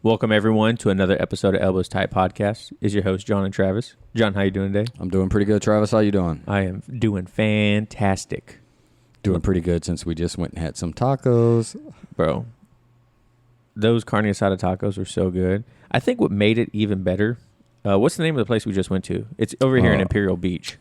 Welcome, everyone, to another episode of Elbows Tight Podcast. Is your host, Jon and Travis. John, how you doing today? I'm doing pretty good. Travis, how you doing? I am doing fantastic. Doing pretty good since we just went and had some tacos. Bro, those carne asada tacos were so good. I think what made it even better, what's the name of the place we just went to? It's over here in Imperial Beach.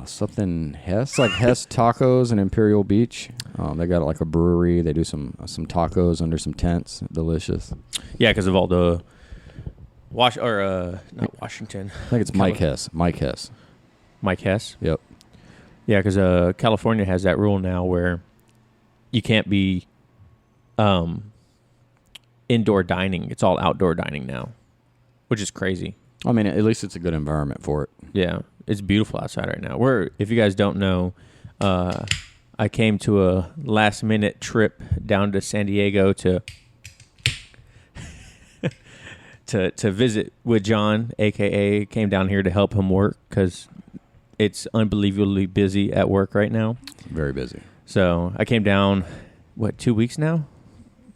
Something Hess, like Hess Tacos in Imperial Beach. They got like a brewery. They do some tacos under some tents. Delicious. Yeah, because of all the not Washington. I think it's Mike Hess. Mike Hess. Mike Hess? Yep. Yeah, because California has that rule now where you can't be indoor dining. It's all outdoor dining now, which is crazy. I mean, at least it's a good environment for it. Yeah, it's beautiful outside right now. If you guys don't know, I came to a last-minute trip down to San Diego to visit with John, a.k.a. came down here to help him work because it's unbelievably busy at work right now. Very busy. So I came down, 2 weeks now?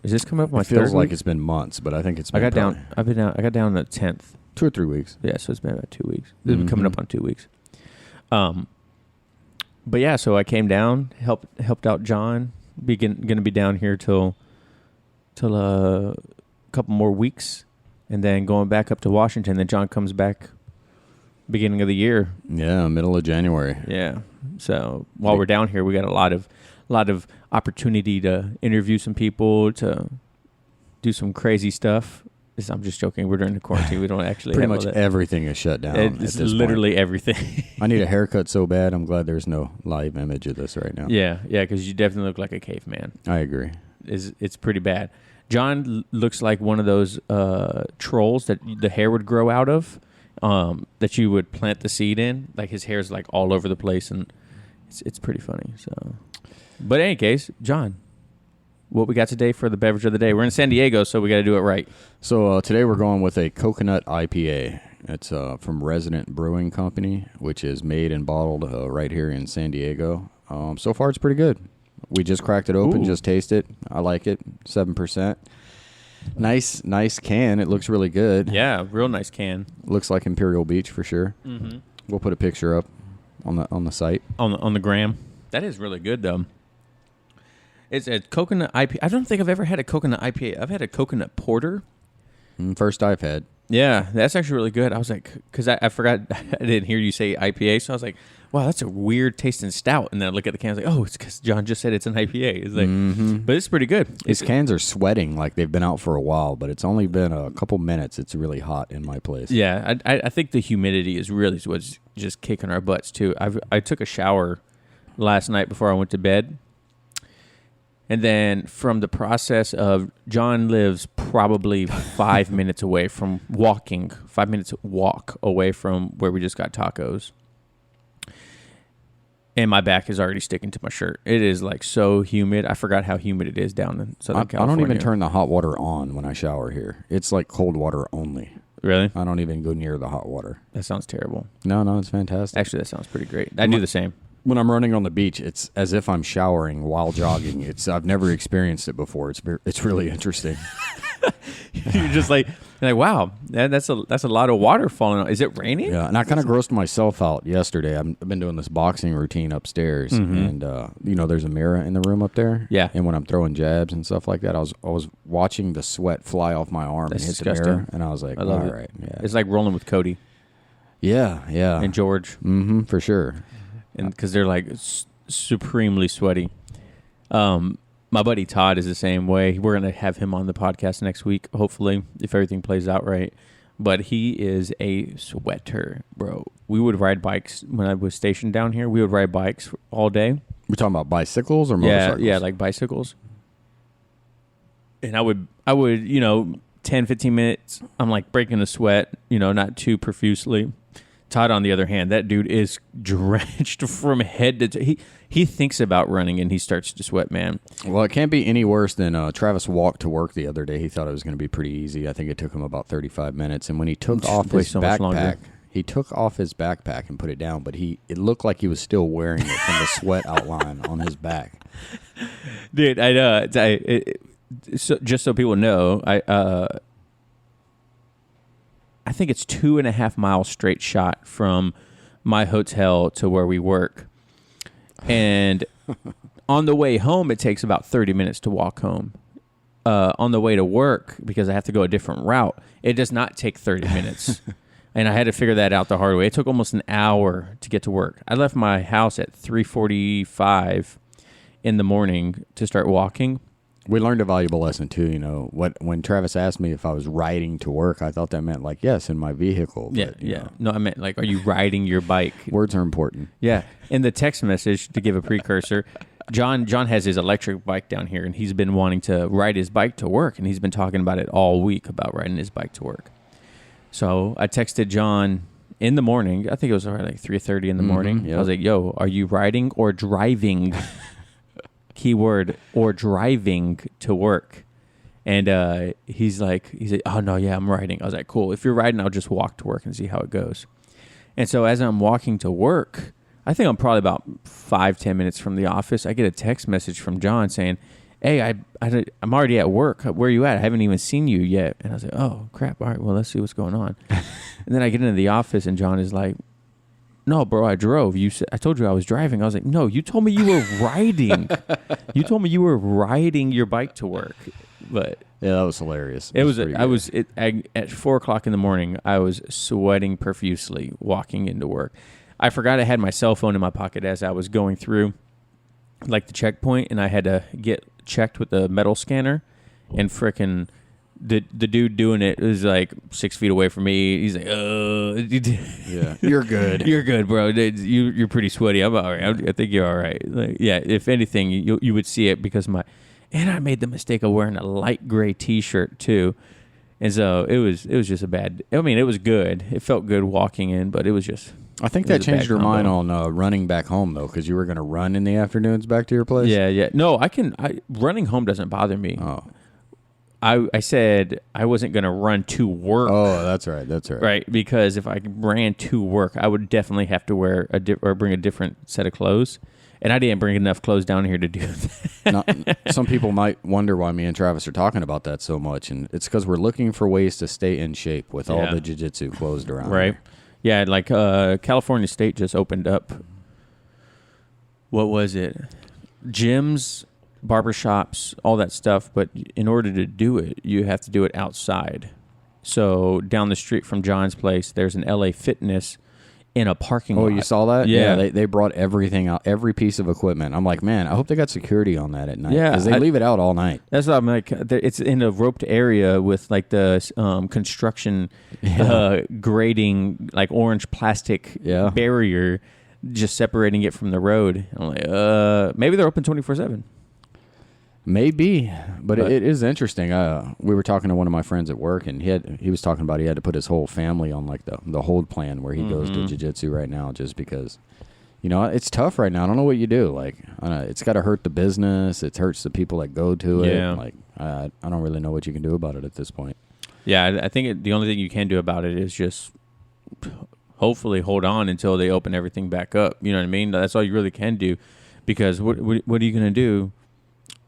Is this coming up my third week? Feels like it's been months, but I think it's been I got down on the 10th. 2 or 3 weeks. Yeah, so it's been about 2 weeks. This is coming up on 2 weeks. But yeah, so I came down, helped out John. Going to be down here till a couple more weeks, and then going back up to Washington. Then John comes back beginning of the year. Yeah, middle of January. Yeah. So while we're down here, we got a lot of opportunity to interview some people, to do some crazy stuff. I'm just joking. We're during the quarantine. We don't actually pretty have much everything is shut down. It's literally everything. I need a haircut so bad. I'm glad there's no live image of this right now. Yeah, because you definitely look like a caveman. I agree. It's pretty bad. John looks like one of those trolls that the hair would grow out of, that you would plant the seed in. Like his hair's like all over the place, and it's pretty funny. So, but in any case, John, what we got today for the beverage of the day? We're in San Diego, so we got to do it right. So today we're going with a coconut IPA. It's from Resident Brewing Company, which is made and bottled right here in San Diego. So far, it's pretty good. We just cracked it open, just taste it. I like it. 7%. Nice can. It looks really good. Yeah, real nice can. Looks like Imperial Beach for sure. Mm-hmm. We'll put a picture up on the site. On the gram. That is really good though. It's a coconut IPA. I don't think I've ever had a coconut IPA. I've had a coconut porter. First I've had. Yeah, that's actually really good. I was like, because I forgot, I didn't hear you say IPA, so I was like, wow, that's a weird tasting stout. And then I look at the can, I was like, oh, it's because John just said it's an IPA. It's like, but it's pretty good. These cans are sweating like they've been out for a while, but it's only been a couple minutes. It's really hot in my place. Yeah, I think the humidity is really what's just kicking our butts too. I took a shower last night before I went to bed. And then from the process of John lives probably 5 minutes away from 5 minutes walk away from where we just got tacos. And my back is already sticking to my shirt. It is like so humid. I forgot how humid it is down in Southern California. I don't even turn the hot water on when I shower here. It's like cold water only. Really? I don't even go near the hot water. That sounds terrible. No, it's fantastic. Actually, that sounds pretty great. I do the same. When I'm running on the beach, it's as if I'm showering while jogging. I've never experienced it before. It's really interesting. You're just like, wow, that's a lot of water falling on. Is it raining? Yeah, and I kind of grossed myself out yesterday. I've been doing this boxing routine upstairs, and there's a mirror in the room up there. Yeah. And when I'm throwing jabs and stuff like that, I was watching the sweat fly off my arm and hit the mirror, and I was like, all right, yeah. It's like rolling with Cody. Yeah. And George. Mm-hmm, for sure. And because they're like supremely sweaty. My buddy Todd is the same way. We're going to have him on the podcast next week, hopefully, if everything plays out right. But he is a sweater, bro. We would ride bikes when I was stationed down here. We would ride bikes all day. We're talking about bicycles or motorcycles? Yeah, like bicycles. And I would 10, 15 minutes, I'm like breaking a sweat, not too profusely. Todd, on the other hand, that dude is drenched from head to toe. He thinks about running and he starts to sweat, man. Well, it can't be any worse than Travis walked to work the other day. He thought it was going to be pretty easy. I think it took him about 35 minutes. And when he took off his backpack, he took off his backpack and put it down, but it looked like he was still wearing it from the sweat outline on his back. Dude, I know. So, just so people know, I think it's 2.5 miles straight shot from my hotel to where we work. And on the way home, it takes about 30 minutes to walk home. On the way to work, because I have to go a different route, it does not take 30 minutes. And I had to figure that out the hard way. It took almost an hour to get to work. I left my house at 3:45 in the morning to start walking. We learned a valuable lesson too. You know, when Travis asked me if I was riding to work, I thought that meant like, yes, in my vehicle. But, Yeah. No, I meant like, are you riding your bike? Words are important. Yeah. In the text message, to give a precursor, John has his electric bike down here, and he's been wanting to ride his bike to work, and he's been talking about it all week about riding his bike to work. So I texted John in the morning. I think it was around like 3:30 in the morning. Yep. I was like, yo, are you riding or driving? Keyword, or driving to work. And he's like, oh, no, yeah, I'm riding. I was like, cool. If you're riding, I'll just walk to work and see how it goes. And so as I'm walking to work, I think I'm probably about 5-10 minutes from the office. I get a text message from John saying, hey, I'm already at work. Where are you at? I haven't even seen you yet. And I was like, oh, crap. All right, well, let's see what's going on. And then I get into the office, and John is like, no, bro, I drove. I told you I was driving. I was like, no, you told me you were riding. You told me you were riding your bike to work. But yeah, that was hilarious. At 4:00 in the morning, I was sweating profusely walking into work. I forgot I had my cell phone in my pocket as I was going through like the checkpoint, and I had to get checked with the metal scanner, and frickin' the dude doing it was like 6 feet away from me. He's like, yeah, you're good. You're good, bro. You're pretty sweaty. I'm all right. I think you're all right. Like, yeah, if anything, you would see it because I made the mistake of wearing a light gray T-shirt too, and so it was just a bad. I mean, it was good. It felt good walking in, but it was just. I think that changed your mind on running back home though, because you were going to run in the afternoons back to your place. Yeah. No, running home doesn't bother me. Oh. I said I wasn't going to run to work. Oh, that's right. Right, because if I ran to work, I would definitely have to wear or bring a different set of clothes, and I didn't bring enough clothes down here to do that. Now, some people might wonder why me and Travis are talking about that so much, and it's because we're looking for ways to stay in shape with all the jiu-jitsu closed around. Right. Here. Yeah, like California State just opened up. What was it? Gyms, barbershops, all that stuff, but in order to do it, you have to do it outside. So down the street from John's place, there's an LA Fitness in a parking lot. Oh, you saw that? Yeah. They brought everything out, every piece of equipment. I'm like, man, I hope they got security on that at night. Yeah, because they leave it out all night. That's what I'm like. It's in a roped area with like the construction grading, like orange plastic barrier, just separating it from the road. I'm like, maybe they're open 24/7. Maybe, but it is interesting. We were talking to one of my friends at work, and he was talking about he had to put his whole family on like the hold plan where he goes to jiu-jitsu right now, just because, it's tough right now. I don't know what you do. Like, it's got to hurt the business. It hurts the people that go to it. Yeah. Like, I don't really know what you can do about it at this point. Yeah, I think the only thing you can do about it is just hopefully hold on until they open everything back up. You know what I mean? That's all you really can do, because what are you going to do?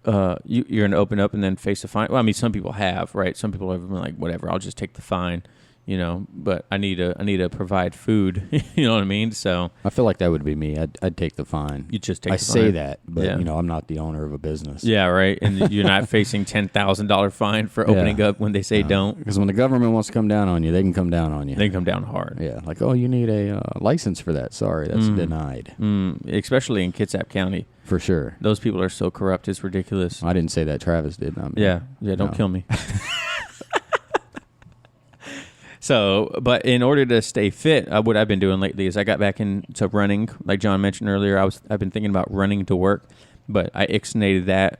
You're going to open up and then face a fine. Well, I mean, some people have, right? Some people have been like, whatever, I'll just take the fine, but I need to provide food. You know what I mean? So I feel like that would be me. I'd take the fine. You just take I the say fine. that, but I'm not the owner of a business. Yeah, right. And you're not facing $10,000 fine for opening up when they say don't. Because when the government wants to come down on you, they can come down on you. They come down hard. Yeah, like, oh, you need a license for that. Sorry, that's denied. Especially in Kitsap County. For sure. Those people are so corrupt. It's ridiculous. I didn't say that. Travis did. Yeah, don't kill me. So, but in order to stay fit, what I've been doing lately is I got back into running. Like John mentioned earlier, I've been thinking about running to work, but I ixnayed that.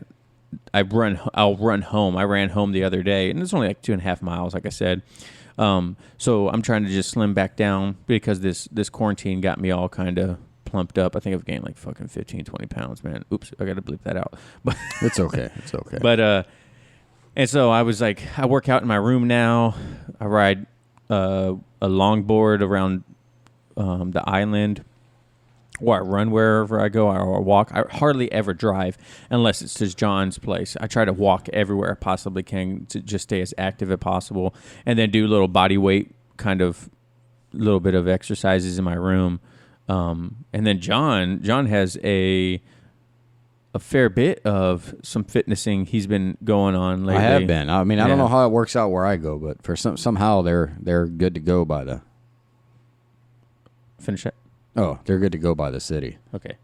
I'll run home. I ran home the other day, and it's only like 2.5 miles, like I said. So I'm trying to just slim back down because this quarantine got me all kind of plumped up. I think I've gained like fucking 15, 20 pounds, man. Oops, I got to bleep that out. But it's okay. It's okay. But, and so I was like, I work out in my room now. I ride a longboard around the island, or I run wherever I go, or walk. I hardly ever drive unless it's to John's place. I try to walk everywhere I possibly can to just stay as active as possible, and then do little body weight kind of little bit of exercises in my room. And then John has a fair bit of some fitnessing he's been going on lately. I have been. I mean, I don't know how it works out where I go, but for somehow they're good to go by the. Finish it. Oh, they're good to go by the city. Okay.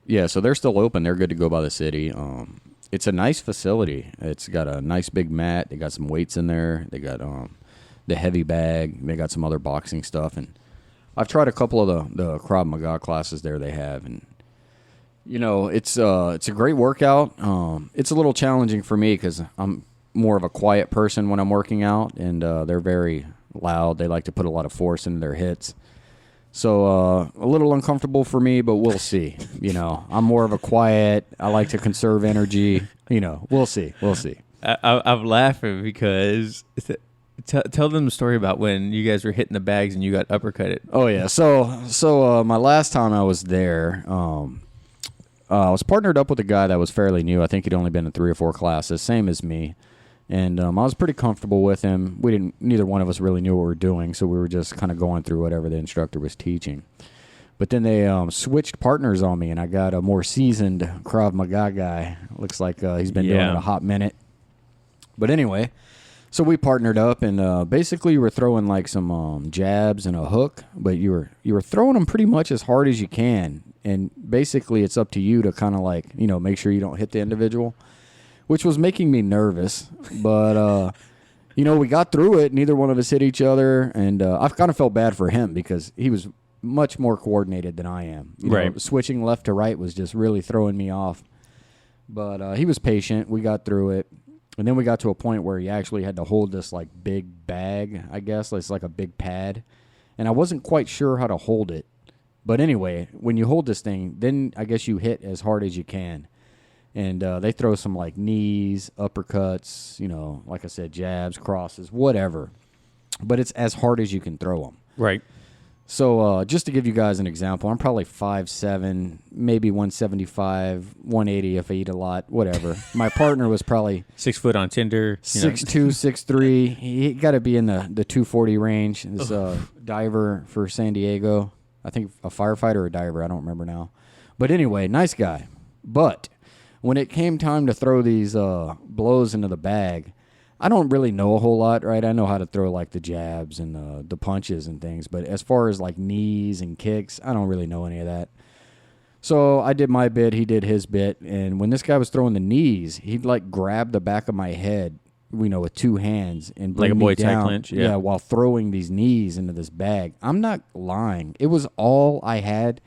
Yeah, so they're still open. They're good to go by the city. It's a nice facility. It's got a nice big mat. They got some weights in there. They got the heavy bag. They got some other boxing stuff. And I've tried a couple of the Krav Maga classes there they have. And, you know, it's a great workout. It's a little challenging for me because I'm more of a quiet person when I'm working out. And they're very loud. They like to put a lot of force into their hits. So a little uncomfortable for me, but we'll see. You know, I'm more of a quiet. I like to conserve energy. You know, we'll see. We'll see. I'm laughing because tell them the story about when you guys were hitting the bags and you got uppercutted. Oh yeah. So my last time I was there, I was partnered up with a guy that was fairly new. I think he'd only been in 3 or 4 classes, same as me. And I was pretty comfortable with him. Neither one of us really knew what we were doing, so we were just kind of going through whatever the instructor was teaching. But then they switched partners on me, and I got a more seasoned Krav Maga guy. Looks like he's been doing it a hot minute. But anyway, so we partnered up, and basically you were throwing like some jabs and a hook, but you were throwing them pretty much as hard as you can. And basically it's up to you to kind of like, you know, make sure you don't hit the individual, which was making me nervous. But, you know, we got through it. Neither one of us hit each other. And I've kind of felt bad for him because he was much more coordinated than I am. You know, switching left to right was just really throwing me off. But he was patient. We got through it. And then we got to a point where he actually had to hold this, like, big bag, I guess. It's like a big pad. And I wasn't quite sure how to hold it. But anyway, when you hold this thing, then I guess you hit as hard as you can. And they throw some, like, knees, uppercuts, you know, like I said, jabs, crosses, whatever. But it's as hard as you can throw them. Right. So just to give you guys an example, I'm probably 5'7", maybe 175, 180 if I eat a lot, whatever. My partner was probably 6 foot on Tinder. 6'2", 6'3". He got to be in the 240 range. This diver for San Diego. I think a firefighter or a diver. I don't remember now. But anyway, nice guy. But when it came time to throw these blows into the bag, I don't really know a whole lot, right? I know how to throw, like, the jabs and the punches and things. But as far as, like, knees and kicks, I don't really know any of that. So I did my bit. He did his bit. And when this guy was throwing the knees, he'd, like, grab the back of my head, you know, with 2 hands and bring like a me Muay Thai down. clinch, yeah, while throwing these knees into this bag. I'm not lying. It was all I had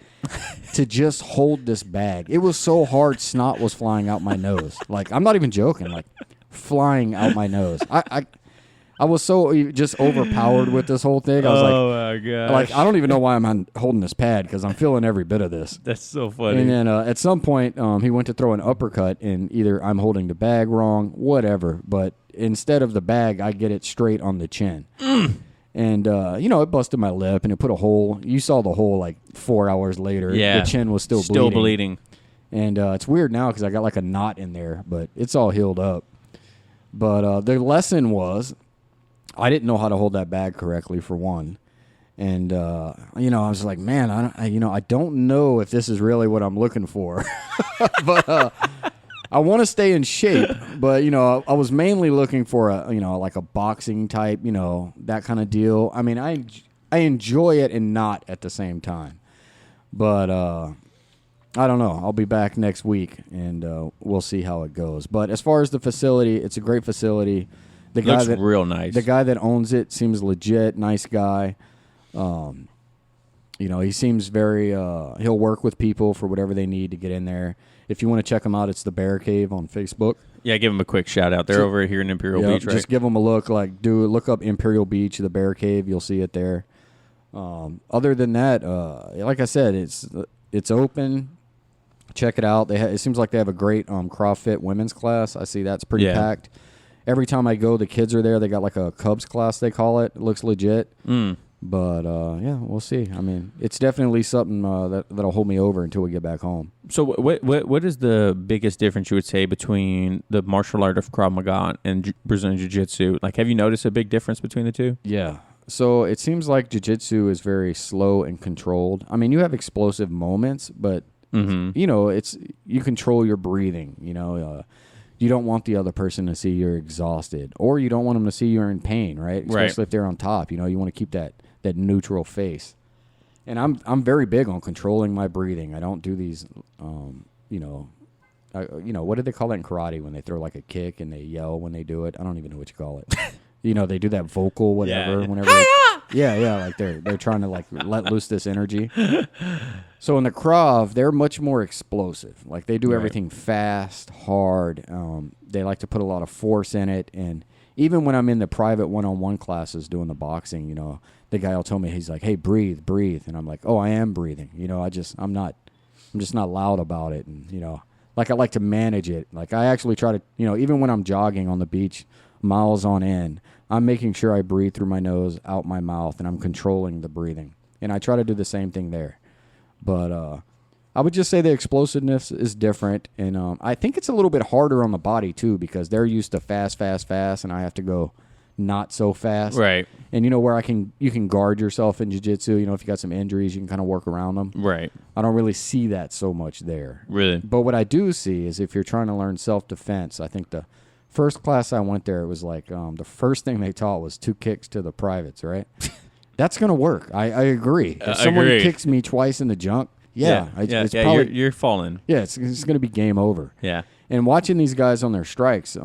to just hold this bag. It was so hard, snot was flying out my nose. Like, I'm not even joking. Like, flying out my nose. I was so just overpowered with this whole thing. I was my gosh. like, I don't even know why I'm holding this pad because I'm feeling every bit of this. That's so funny. And then at some point, he went to throw an uppercut, and either I'm holding the bag wrong, whatever. But instead of the bag, I get it straight on the chin. And, you know, it busted my lip, and it put a hole. You saw the hole like 4 hours later. Yeah. The chin was still bleeding. And it's weird now because I got like a knot in there, but it's all healed up. But the lesson was I didn't know how to hold that bag correctly, for one. And, you know, I was like, man, I don't know if this is really what I'm looking for. But I want to stay in shape. But, you know, I was mainly looking for like a boxing type, you know, that kind of deal. I mean, I enjoy it and not at the same time. But I don't know. I'll be back next week, and we'll see how it goes. But as far as the facility, it's a great facility. The guy Looks real nice. The guy that owns it seems legit, nice guy. You know, he seems very, he'll work with people for whatever they need to get in there. If you want to check him out, it's the Bear Cave on Facebook. Yeah, give him a quick shout out. They're over here in Imperial Beach, right? Just give them a look. Look up Imperial Beach, the Bear Cave. You'll see it there. Other than that, like I said, it's open. Check it out. It seems like they have a great CrossFit women's class. I see that's pretty packed. Every time I go, the kids are there. They got like a Cubs class, they call it. It looks legit. But yeah, we'll see. I mean, it's definitely something that'll hold me over until we get back home. So what is the biggest difference you would say between the martial art of Krav Maga and Brazilian Jiu-Jitsu? Like, have you noticed a big difference between the two? Yeah. So it seems like jiu-jitsu is very slow and controlled. I mean, you have explosive moments, but you know, you control your breathing. You know, you don't want the other person to see you're exhausted, or you don't want them to see you're in pain, right? Especially if they're on top. You know, you want to keep that neutral face. And I'm very big on controlling my breathing. I don't do these, you know, what do they call that in karate when they throw like a kick and they yell when they do it? I don't even know what you call it. You know, they do that vocal whatever whenever. Like they're trying to like let loose this energy. So in the Krav, they're much more explosive. Like they do everything fast, hard. They like to put a lot of force in it. And even when I'm in the private one-on-one classes doing the boxing, you know, the guy will tell me, he's like, "Hey, breathe." And I'm like, "Oh, I am breathing." You know, I'm just not loud about it. And, you know, like I like to manage it. Like I actually try to, you know, even when I'm jogging on the beach miles on end, I'm making sure I breathe through my nose, out my mouth, and I'm controlling the breathing. And I try to do the same thing there. But I would just say the explosiveness is different. And I think it's a little bit harder on the body, too, because they're used to fast, and I have to go not so fast. Right. And, you know, where you can guard yourself in jiu-jitsu. You know, if you got some injuries, you can kind of work around them. Right. I don't really see that so much there. Really? But what I do see is if you're trying to learn self-defense, I think the first class I went there, it was like the first thing they taught was 2 kicks to the privates, right? That's going to work. I agree. If someone kicks me twice in the junk, it's probably, you're falling. Yeah, it's going to be game over. Yeah. And watching these guys on their strikes,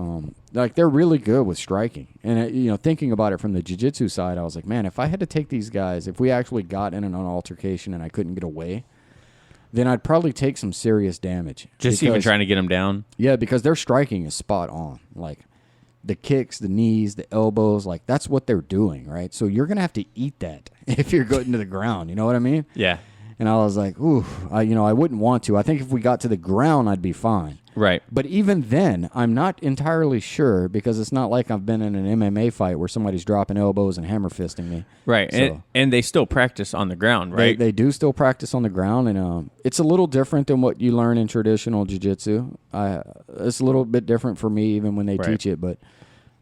like they're really good with striking. And, you know, thinking about it from the jiu-jitsu side, I was like, man, if I had to take these guys, if we actually got in an altercation and I couldn't get away, then I'd probably take some serious damage. Just even trying to get them down? Yeah, because their striking is spot on. Like the kicks, the knees, the elbows, like that's what they're doing, right? So you're going to have to eat that if you're going to the ground. You know what I mean? Yeah. And I was like, ooh, I wouldn't want to. I think if we got to the ground, I'd be fine. Right. But even then, I'm not entirely sure because it's not like I've been in an MMA fight where somebody's dropping elbows and hammer fisting me. Right. So, and they still practice on the ground, right? They do still practice on the ground, and it's a little different than what you learn in traditional jiu-jitsu. It's a little bit different for me even when they teach it, but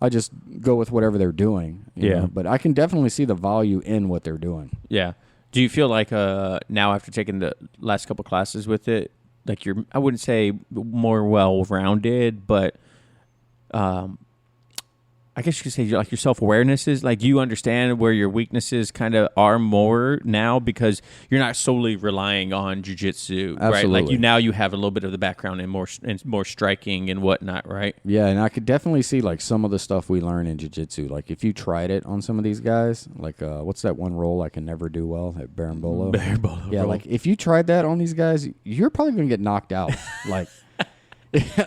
I just go with whatever they're doing. You know? But I can definitely see the value in what they're doing. Yeah. Do you feel like now after taking the last couple classes with it, like you're, I wouldn't say more well-rounded, but I guess you could say like your self-awareness is like you understand where your weaknesses kind of are more now because you're not solely relying on jiu-jitsu, right? Like you have a little bit of the background and more striking and whatnot, right? Yeah, and I could definitely see like some of the stuff we learn in jiu-jitsu. Like if you tried it on some of these guys, like what's that one roll I can never do well at Berimbolo? Berimbolo. Yeah, roll. Like if you tried that on these guys, you're probably going to get knocked out. Like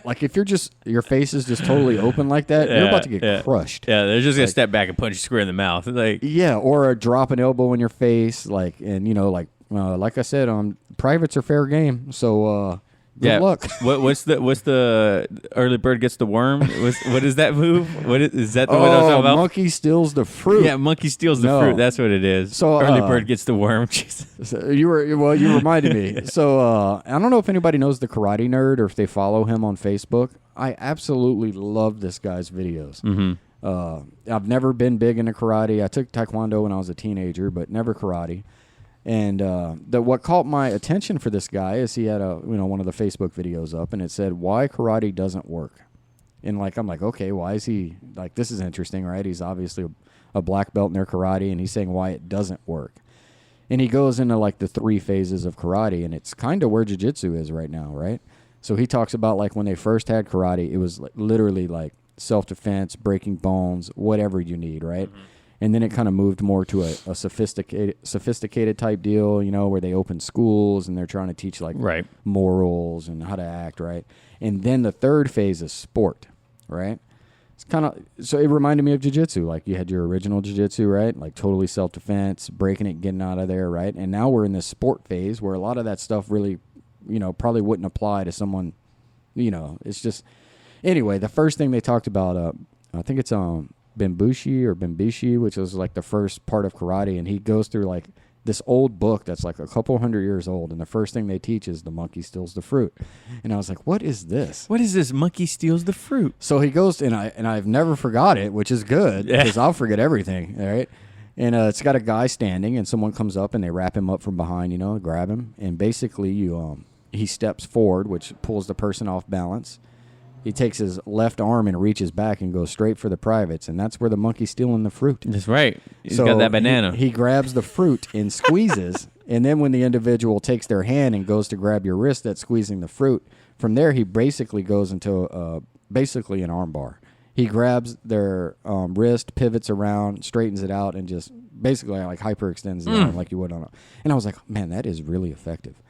like if your face is just totally open like that, you're about to get crushed. Yeah, they're just gonna step back and punch you square in the mouth. Like or drop an elbow in your face, like like I said, privates are fair game. So good luck. What's the early bird gets the worm? What is that move? Is that the one I was talking about? Monkey steals the fruit. Yeah, monkey steals the fruit. That's what it is. So early bird gets the worm. So you reminded me. So I don't know if anybody knows the Karate Nerd or if they follow him on Facebook. I absolutely love this guy's videos. Mm-hmm. I've never been big into karate. I took Taekwondo when I was a teenager, but never karate. And what caught my attention for this guy is he had one of the Facebook videos up, and it said why karate doesn't work. And like I'm like, okay, why is he like this is interesting, right? He's obviously a black belt in their karate, and he's saying why it doesn't work. And he goes into like the 3 phases of karate, and it's kind of where jiu-jitsu is right now, right? So he talks about like when they first had karate, it was like, literally like self-defense, breaking bones, whatever you need, right? Mm-hmm. And then it kind of moved more to a sophisticated type deal, where they open schools and they're trying to teach like morals and how to act, right? And then the 3rd phase is sport, right? It's kind of so it reminded me of jiu-jitsu. Like you had your original jiu-jitsu, right? Like totally self-defense, breaking it, getting out of there, right? And now we're in this sport phase where a lot of that stuff really, probably wouldn't apply to someone, it's just anyway. The first thing they talked about, I think it's Bimbushi, which was like the first part of karate, and he goes through like this old book that's like a couple hundred years old, and the first thing they teach is the monkey steals the fruit. And I was like, what is this? What is this? Monkey steals the fruit. So he goes, and I've never forgot it, which is good because I'll forget everything, all right? And it's got a guy standing, and someone comes up, and they wrap him up from behind, grab him, and basically he steps forward, which pulls the person off balance. He takes his left arm and reaches back and goes straight for the privates, and that's where the monkey's stealing the fruit. That's right. He's got that banana. He grabs the fruit and squeezes, and then when the individual takes their hand and goes to grab your wrist that's squeezing the fruit, from there he basically goes into basically an arm bar. He grabs their wrist, pivots around, straightens it out, and just basically like hyperextends the arm like you would on a... And I was like, man, that is really effective.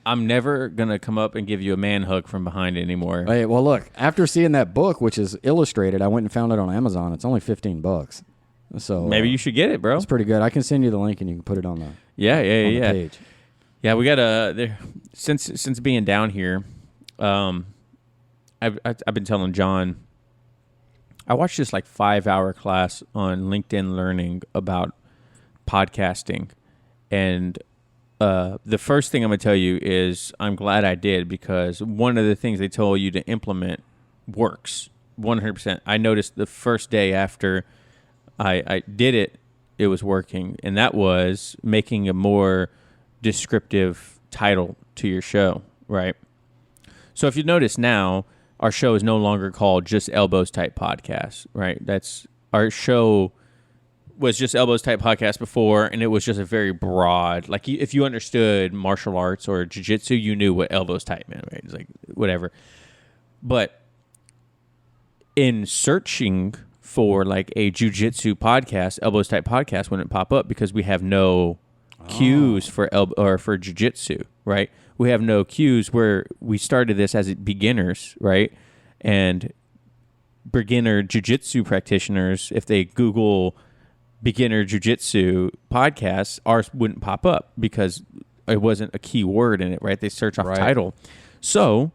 I'm never going to come up and give you a man hug from behind anymore. Hey, well, look, after seeing that book, which is illustrated, I went and found it on Amazon. It's only $15. So maybe you should get it, bro. It's pretty good. I can send you the link and you can put it on the the page. Yeah, we got since being down here, I've been telling John, I watched this like 5-hour class on LinkedIn Learning about podcasting, and the first thing I'm going to tell you is I'm glad I did, because one of the things they told you to implement works 100%. I noticed the first day after I did it, it was working, and that was making a more descriptive title to your show, right? So if you notice now, our show is no longer called Just Elbows Type Podcast, right? That's our show was just Elbows Type Podcast before, and it was just a very broad, like if you understood martial arts or jiu-jitsu, you knew what Elbows Type meant, right? It's like whatever. But in searching for like a jiu-jitsu podcast, Elbows Type Podcast wouldn't pop up because we have no cues for for jiu-jitsu, right? We have no cues where we started this as beginners, right? And beginner jiu-jitsu practitioners, if they Google beginner jiu-jitsu podcasts, ours wouldn't pop up because it wasn't a key word in it, right? They search off title. So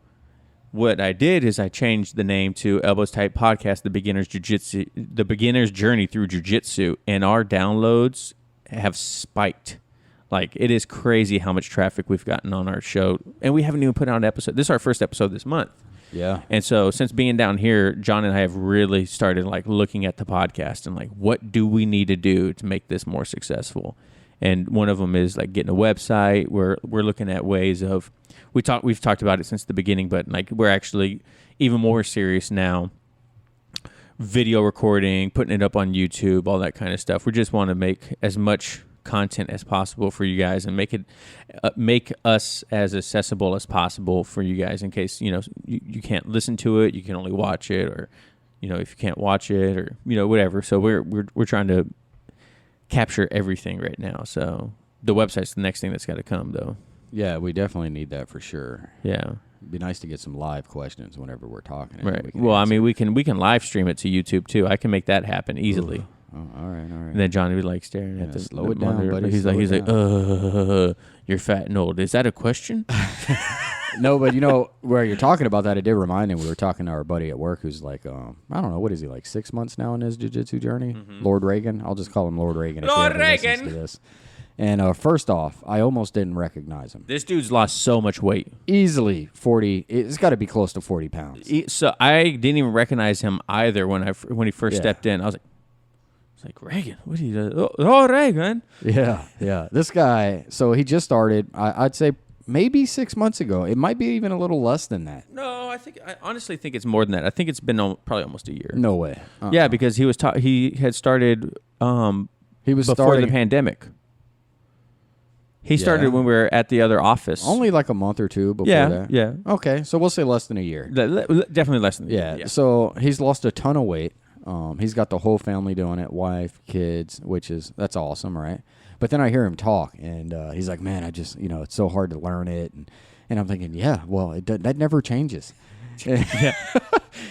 what I did is I changed the name to Elbows Type Podcast, the beginner's journey through jiu-jitsu, and our downloads have spiked. Like, it is crazy how much traffic we've gotten on our show, and we haven't even put out an episode. This is our first episode this month. Yeah. And so since being down here, John and I have really started like looking at the podcast and like, what do we need to do to make this more successful? And one of them is like getting a website. We're looking at ways of, we've talked about it since the beginning, but like we're actually even more serious now. Video recording, putting it up on YouTube, all that kind of stuff. We just want to make as much content as possible for you guys and make us as accessible as possible for you guys, in case you can't listen to it, you can only watch it, or if you can't watch it, or whatever. So we're trying to capture everything right now. So the website's the next thing that's got to come, though. Yeah, we definitely need that for sure. Yeah, it'd be nice to get some live questions whenever we're talking. Right. Well, I mean, we can live stream it to YouTube too. I can make that happen easily. Ooh. Oh, all right. And then Johnny would be like staring at the slow it monitor. down, buddy. He's like, you're fat and old. Is that a question? No, but where you're talking about that, it did remind me. We were talking to our buddy at work who's like, I don't know, what is he, like 6 months now in his jiu-jitsu journey? Mm-hmm. Lord Reagan. I'll just call him Lord Reagan. Lord if he ever listens Reagan. to this. And first off, I almost didn't recognize him. This dude's lost so much weight. Easily 40. It's got to be close to 40 pounds. So I didn't even recognize him either when he first stepped in. I was like, Reagan, what are you doing? Oh, Reagan. Yeah. This guy, so he just started, I'd say maybe 6 months ago. It might be even a little less than that. No, I honestly think it's more than that. I think it's been probably almost a year. No way. Yeah, because he had started before the pandemic. He started when we were at the other office. Only like a month or two before that. Yeah. Okay, so we'll say less than a year. Definitely less than a year. Yeah, so he's lost a ton of weight. He's got the whole family doing it, wife, kids, that's awesome, right? But then I hear him talk, and he's like, man, I just, it's so hard to learn it. And I'm thinking, yeah, well, that never changes. Yeah.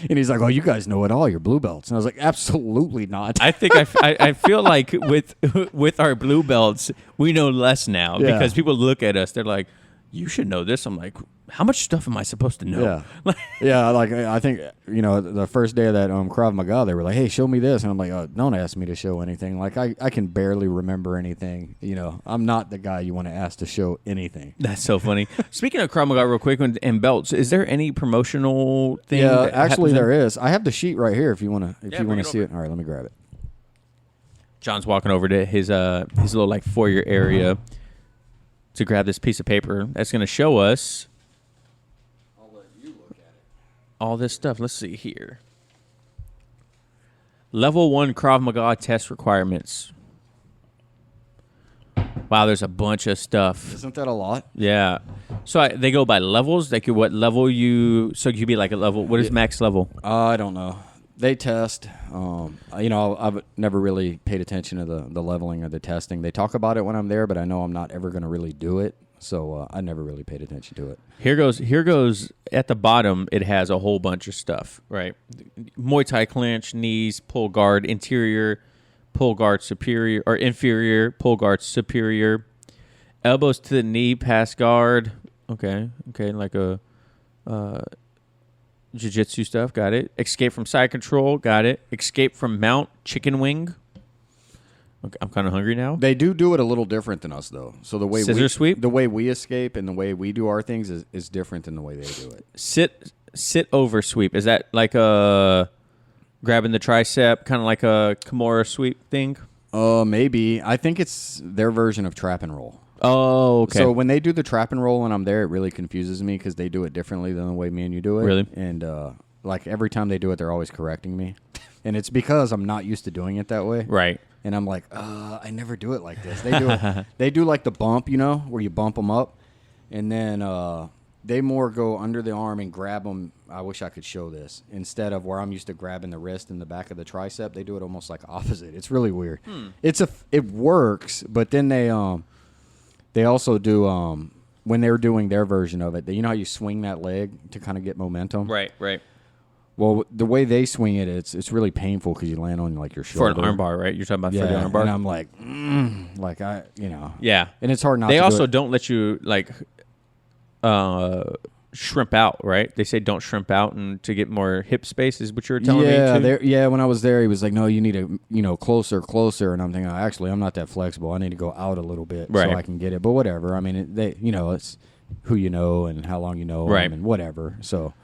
And he's like, oh, you guys know it all. You're blue belts. And I was like, absolutely not. I think I feel like with our blue belts, we know less now because people look at us. They're like, you should know this. I'm like, how much stuff am I supposed to know? Yeah. Yeah, like, I think, the first day of that Krav Maga, they were like, hey, show me this. And I'm like, oh, don't ask me to show anything. Like, I can barely remember anything. I'm not the guy you want to ask to show anything. That's so funny. Speaking of Krav Maga real quick, and belts, is there any promotional thing? Yeah, actually there is. I have the sheet right here if you want to see over. it. All right, let me grab it. John's walking over to his little like foyer area to grab this piece of paper that's going to show us all this stuff. Let's see here. Level 1 Krav Maga test requirements. Wow, there's a bunch of stuff. Isn't that a lot? Yeah. So they go by levels. Like what level you... So you be like a level... What is max level? I don't know. They test. I've never really paid attention to the leveling of the testing. They talk about it when I'm there, but I know I'm not ever going to really do it. So I never really paid attention to it. Here goes at the bottom. It has a whole bunch of stuff, right? Muay Thai clinch, knees, pull guard, interior, pull guard superior or inferior, pull guard superior, elbows to the knee, pass guard. Okay, like a jiu-jitsu stuff. Got it. Escape from side control. Got it. Escape from mount, chicken wing. Okay, I'm kind of hungry now. They do it a little different than us, though. So the way Scissor sweep? the way we escape and the way we do our things is different than the way they do it. Sit over sweep. Is that like a grabbing the tricep, kind of like a Kimura sweep thing? Maybe. I think it's their version of trap and roll. Oh, okay. So when they do the trap and roll and I'm there, it really confuses me because they do it differently than the way me and you do it. Really? And like every time they do it, they're always correcting me. And it's because I'm not used to doing it that way. Right. And I'm like, I never do it like this. They do it. They do like the bump, where you bump them up. And then they more go under the arm and grab them. I wish I could show this. Instead of where I'm used to grabbing the wrist and the back of the tricep, they do it almost like opposite. It's really weird. It works, but then they also do when they're doing their version of it. You know how you swing that leg to kind of get momentum? Right. Well, the way they swing it, it's really painful because you land on like your shoulder. For an armbar, right? You're talking about for the armbar? And I'm like, Yeah. And it's hard not they to also do it. don't let you, like, shrimp out, right? They say don't shrimp out and to get more hip space is what you were telling me, too? When I was there, he was like, no, you need to, closer. And I'm thinking, actually, I'm not that flexible. I need to go out a little bit so I can get it. But whatever. I mean, it's who you know and how long you know them and whatever. So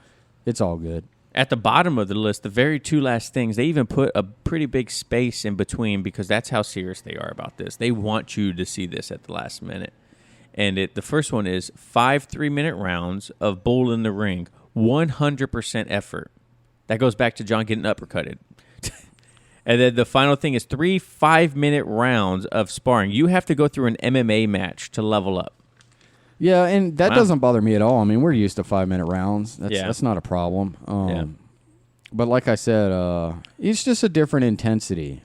it's all good. At the bottom of the list, the very two last things, they even put a pretty big space in between because that's how serious they are about this. They want you to see this at the last minute. And the first one is 5 3-minute rounds of bull in the ring, 100% effort. That goes back to John getting uppercutted. And then the final thing is 3 5-minute rounds of sparring. You have to go through an MMA match to level up. Yeah, and that doesn't bother me at all. I mean, we're used to 5-minute rounds. That's not a problem. But like I said, it's just a different intensity.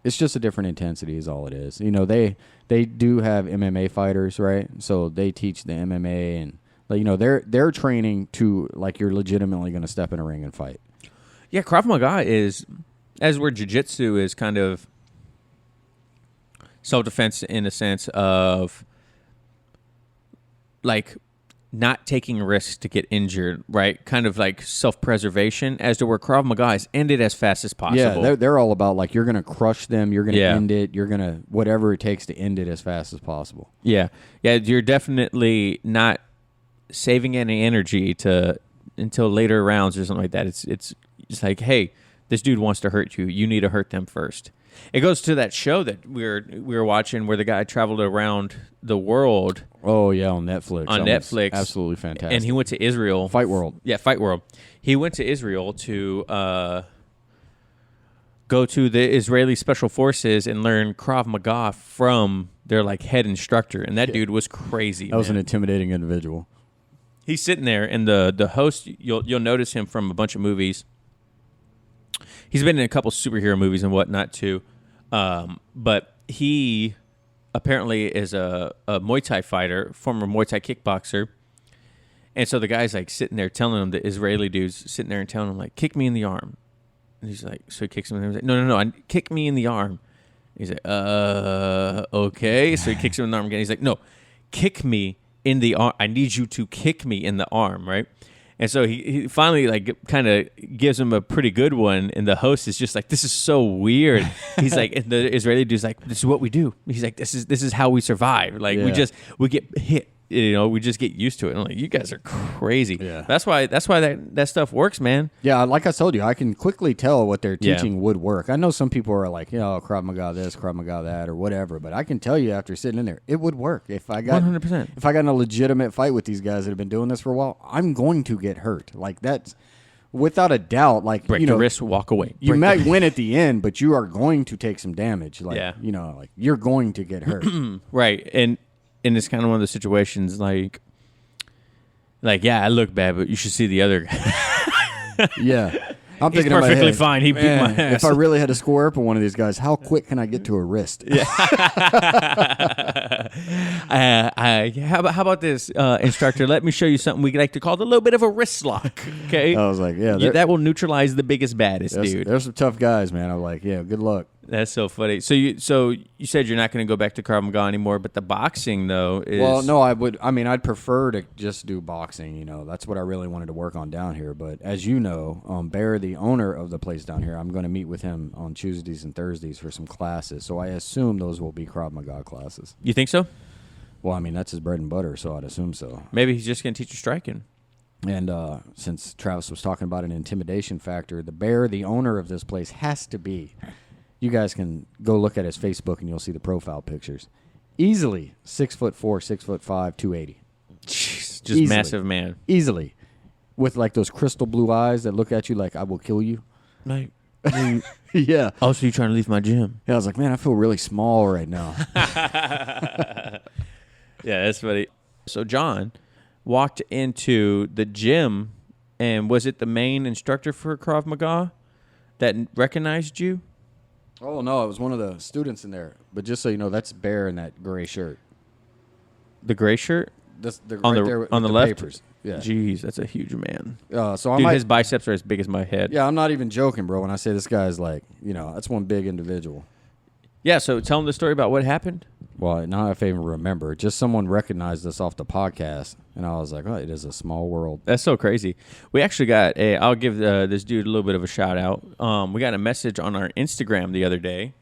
It's just a different intensity is all it is. They do have MMA fighters, right? So they teach the MMA and they're training to like you're legitimately going to step in a ring and fight. Yeah, Krav Maga is as where jiu-jitsu is kind of self-defense in a sense of like not taking risks to get injured, right? Kind of like self-preservation as to where Krav Maga is ended as fast as possible. Yeah, they're all about like you're going to crush them, you're going to end it, you're going to whatever it takes to end it as fast as possible. Yeah, you're definitely not saving any energy until later rounds or something like that. It's like, hey, this dude wants to hurt you. You need to hurt them first. It goes to that show that we were watching where the guy traveled around the world. Oh, yeah, on Netflix. Netflix. Absolutely fantastic. And he went to Israel. Fight World. Yeah, Fight World. He went to Israel to go to the Israeli Special Forces and learn Krav Maga from their like head instructor. And that dude was crazy. That was an intimidating individual. He's sitting there, and the host, you'll notice him from a bunch of movies. He's been in a couple superhero movies and whatnot too, but he apparently is a Muay Thai fighter, former Muay Thai kickboxer, and so the guy's like sitting there telling him, the Israeli dude's sitting there and telling him like, kick me in the arm, and he's like, so he kicks him, and he's like, no, kick me in the arm. He's like, okay, so he kicks him in the arm again. He's like, no, kick me in the arm. I need you to kick me in the arm, right? And so he finally like kind of gives him a pretty good one, and the host is just like, "This is so weird." He's like, and the Israeli dude's like, "This is what we do." He's like, "This is how we survive. Like we get hit." We just get used to it. And I'm like, you guys are crazy. Yeah. That's why that stuff works, man. Yeah, like I told you, I can quickly tell what they're teaching would work. I know some people are like, Krav Maga this, Krav Maga that, or whatever, but I can tell you after sitting in there, it would work. If I got 100%. If I got in a legitimate fight with these guys that have been doing this for a while, I'm going to get hurt. Like that's without a doubt. Like break your wrist, walk away. You might win at the end, but you are going to take some damage. Like like you're going to get hurt. Right. And it's kind of one of those situations like, yeah, I look bad, but you should see the other guy. Yeah. I'm He's thinking perfectly in my head, fine. He beat my ass. If I really had to square up with one of these guys, how quick can I get to a wrist? Yeah. How about this, instructor? Let me show you something we like to call a little bit of a wrist lock. Okay. I was like, that will neutralize the biggest baddest dude. There's some tough guys, man. I'm like, yeah, good luck. That's so funny. So you said you're not going to go back to Krav Maga anymore, but the boxing though is no, I would. I mean, I'd prefer to just do boxing. That's what I really wanted to work on down here. But as you know, Bear, the owner of the place down here, I'm going to meet with him on Tuesdays and Thursdays for some classes. So I assume those will be Krav Maga classes. You think so? Well, I mean, that's his bread and butter, so I'd assume so. Maybe he's just going to teach you striking. And since Travis was talking about an intimidation factor, the Bear, the owner of this place, has to be. You guys can go look at his Facebook and you'll see the profile pictures. Easily 6'4", 6'5", 280. Jeez, just easily, massive man. Easily, with like those crystal blue eyes that look at you like I will kill you. Like, yeah. Oh, so you trying to leave my gym? Yeah, I was like, man, I feel really small right now. Yeah, that's funny. So John walked into the gym, and was it the main instructor for Krav Maga that recognized you? Oh, no, it was one of the students in there. But just so you know, that's Bear in that gray shirt. The gray shirt? On the left? Papers. Yeah. Jeez, that's a huge man. His biceps are as big as my head. Yeah, I'm not even joking, bro, when I say this guy's like, that's one big individual. Yeah, so tell him the story about what happened. Well, now if I even remember, just someone recognized us off the podcast, and I was like, oh, it is a small world. That's so crazy. We actually got I'll give this dude a little bit of a shout out. We got a message on our Instagram the other day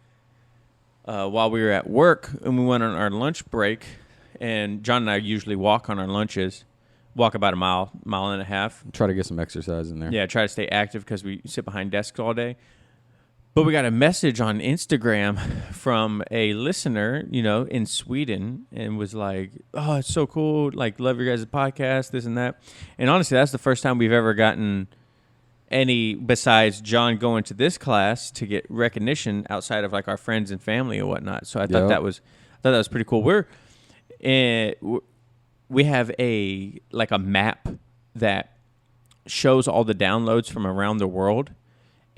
while we were at work, and we went on our lunch break, and John and I usually walk on our lunches, walk about a mile and a half. Try to get some exercise in there. Yeah, try to stay active because we sit behind desks all day. But we got a message on Instagram from a listener, in Sweden, and was like, "Oh, it's so cool! Like, love your guys' podcast, this and that." And honestly, that's the first time we've ever gotten any, besides John going to this class, to get recognition outside of like our friends and family and whatnot. So I thought that was pretty cool. We have a map that shows all the downloads from around the world,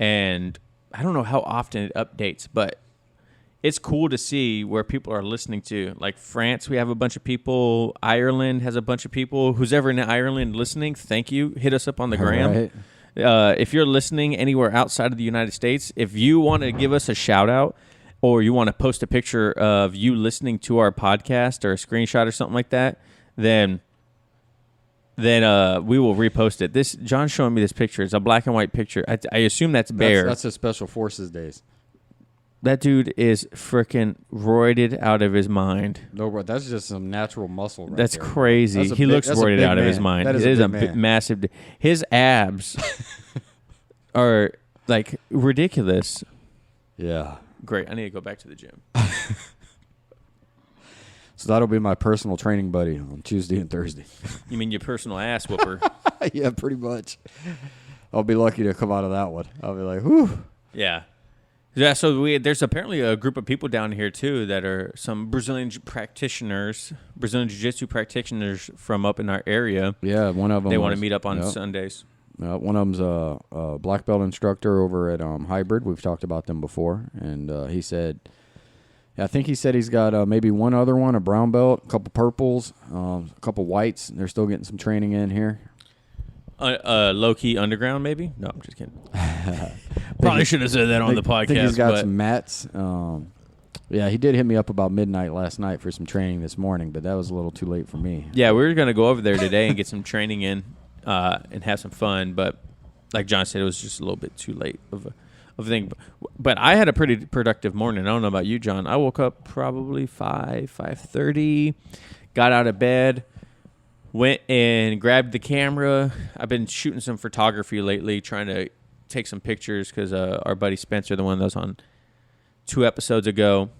and I don't know how often it updates, but it's cool to see where people are listening to. Like France, we have a bunch of people. Ireland has a bunch of people. Who's ever in Ireland listening, thank you. Hit us up on the gram. Right. If you're listening anywhere outside of the United States, if you want to give us a shout out, or you want to post a picture of you listening to our podcast or a screenshot or something like that, then we will repost it. This John's showing me this picture. It's a black and white picture. I assume that's Bear. That's his Special Forces days. That dude is freaking roided out of his mind. No, bro, that's just some natural muscle right That's there. Crazy. He looks roided out of his mind. That is a massive. His abs are like ridiculous. Yeah. Great. I need to go back to the gym. So that'll be my personal training buddy on Tuesday and Thursday. You mean your personal ass whooper? Yeah, pretty much. I'll be lucky to come out of that one. I'll be like, whew. Yeah. Yeah, so there's apparently a group of people down here, too, that are some Brazilian practitioners, Brazilian Jiu-Jitsu practitioners from up in our area. Yeah, one of them. They want to meet up on Sundays. One of them's a black belt instructor over at Hybrid. We've talked about them before. And he said... I think he said he's got maybe one other one, a brown belt, a couple purples, a couple whites. They're still getting some training in here. Low-key underground, maybe? No, I'm just kidding. Probably should have said that on the podcast. I think he's got some mats. Yeah, he did hit me up about midnight last night for some training this morning, but that was a little too late for me. Yeah, we were going to go over there today and get some training in and have some fun, but like John said, it was just a little bit too late of a thing. But I had a pretty productive morning. I don't know about you, John. I woke up probably 5:30, got out of bed, went and grabbed the camera. I've been shooting some photography lately, trying to take some pictures because our buddy Spencer, the one that was on 2 episodes ago,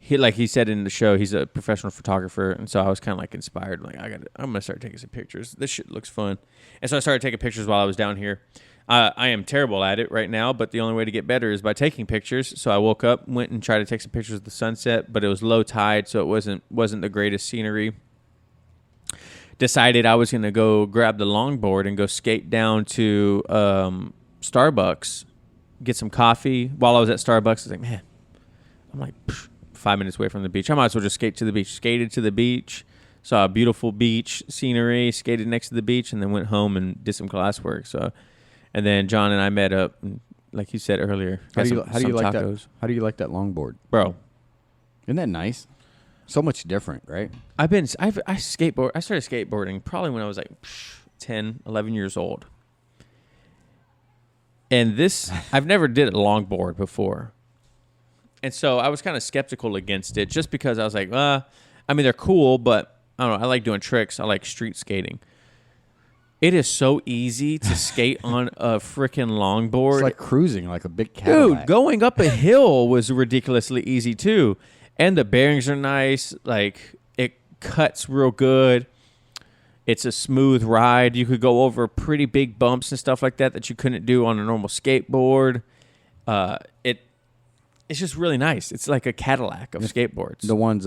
he said in the show, he's a professional photographer, and so I was kind of like inspired. Like I'm gonna start taking some pictures. This shit looks fun, and so I started taking pictures while I was down here. I am terrible at it right now, but the only way to get better is by taking pictures. So I woke up, went and tried to take some pictures of the sunset, but it was low tide, so it wasn't the greatest scenery. Decided I was gonna go grab the longboard and go skate down to Starbucks, get some coffee. While I was at Starbucks, I was like, man, I'm like 5 minutes away from the beach. I might as well just skate to the beach. Skated to the beach, saw a beautiful beach scenery, skated next to the beach, and then went home and did some classwork. So, and then John and I met up, and like you said earlier. How do you like that? How do you like that longboard, bro? Isn't that nice? So much different, right? I started skateboarding probably when I was like 10, 11 years old. And I've never did a longboard before. And so I was kind of skeptical against it just because I was like, they're cool, but I don't know. I like doing tricks. I like street skating. It is so easy to skate on a freaking longboard. It's like cruising, like a big Cadillac. Dude, going up a hill was ridiculously easy too. And the bearings are nice. Like, it cuts real good. It's a smooth ride. You could go over pretty big bumps and stuff like that you couldn't do on a normal skateboard. It's just really nice. It's like a Cadillac of skateboards. The ones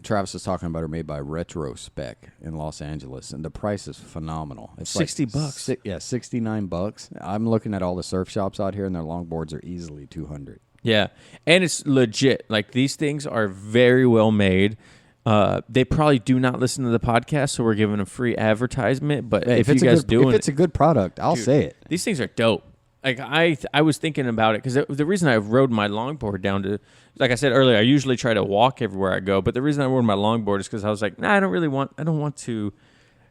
Travis is talking about are made by Retrospec in Los Angeles, and the price is phenomenal. It's $60. $69. I'm looking at all the surf shops out here, and their longboards are easily $200. Yeah, and it's legit. Like, these things are very well made. They probably do not listen to the podcast, so we're giving them free advertisement. But hey, if you guys do, if it's a good product, I'll say it. These things are dope. Like, I was thinking about it because the reason I rode my longboard down to, like I said earlier, I usually try to walk everywhere I go. But the reason I rode my longboard is because I was like, I don't want to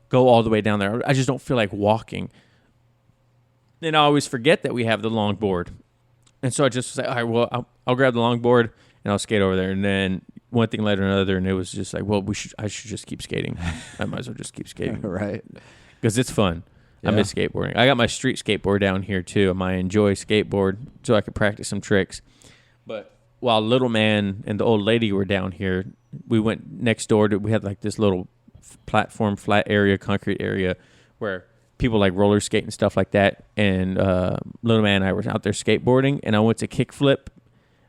go all the way down there. I just don't feel like walking. And I always forget that we have the longboard. And so I just was like, all right, well, I'll grab the longboard and I'll skate over there. And then one thing led to another, and it was just like, well, I should just keep skating. I might as well just keep skating. Right. Because it's fun. Yeah. I miss skateboarding. I got my street skateboard down here, too. I enjoy skateboard so I could practice some tricks. But while Little Man and the old lady were down here, we went next door we had like this little platform, flat area, concrete area where people like roller skate and stuff like that. And Little Man and I were out there skateboarding, and I went to kickflip,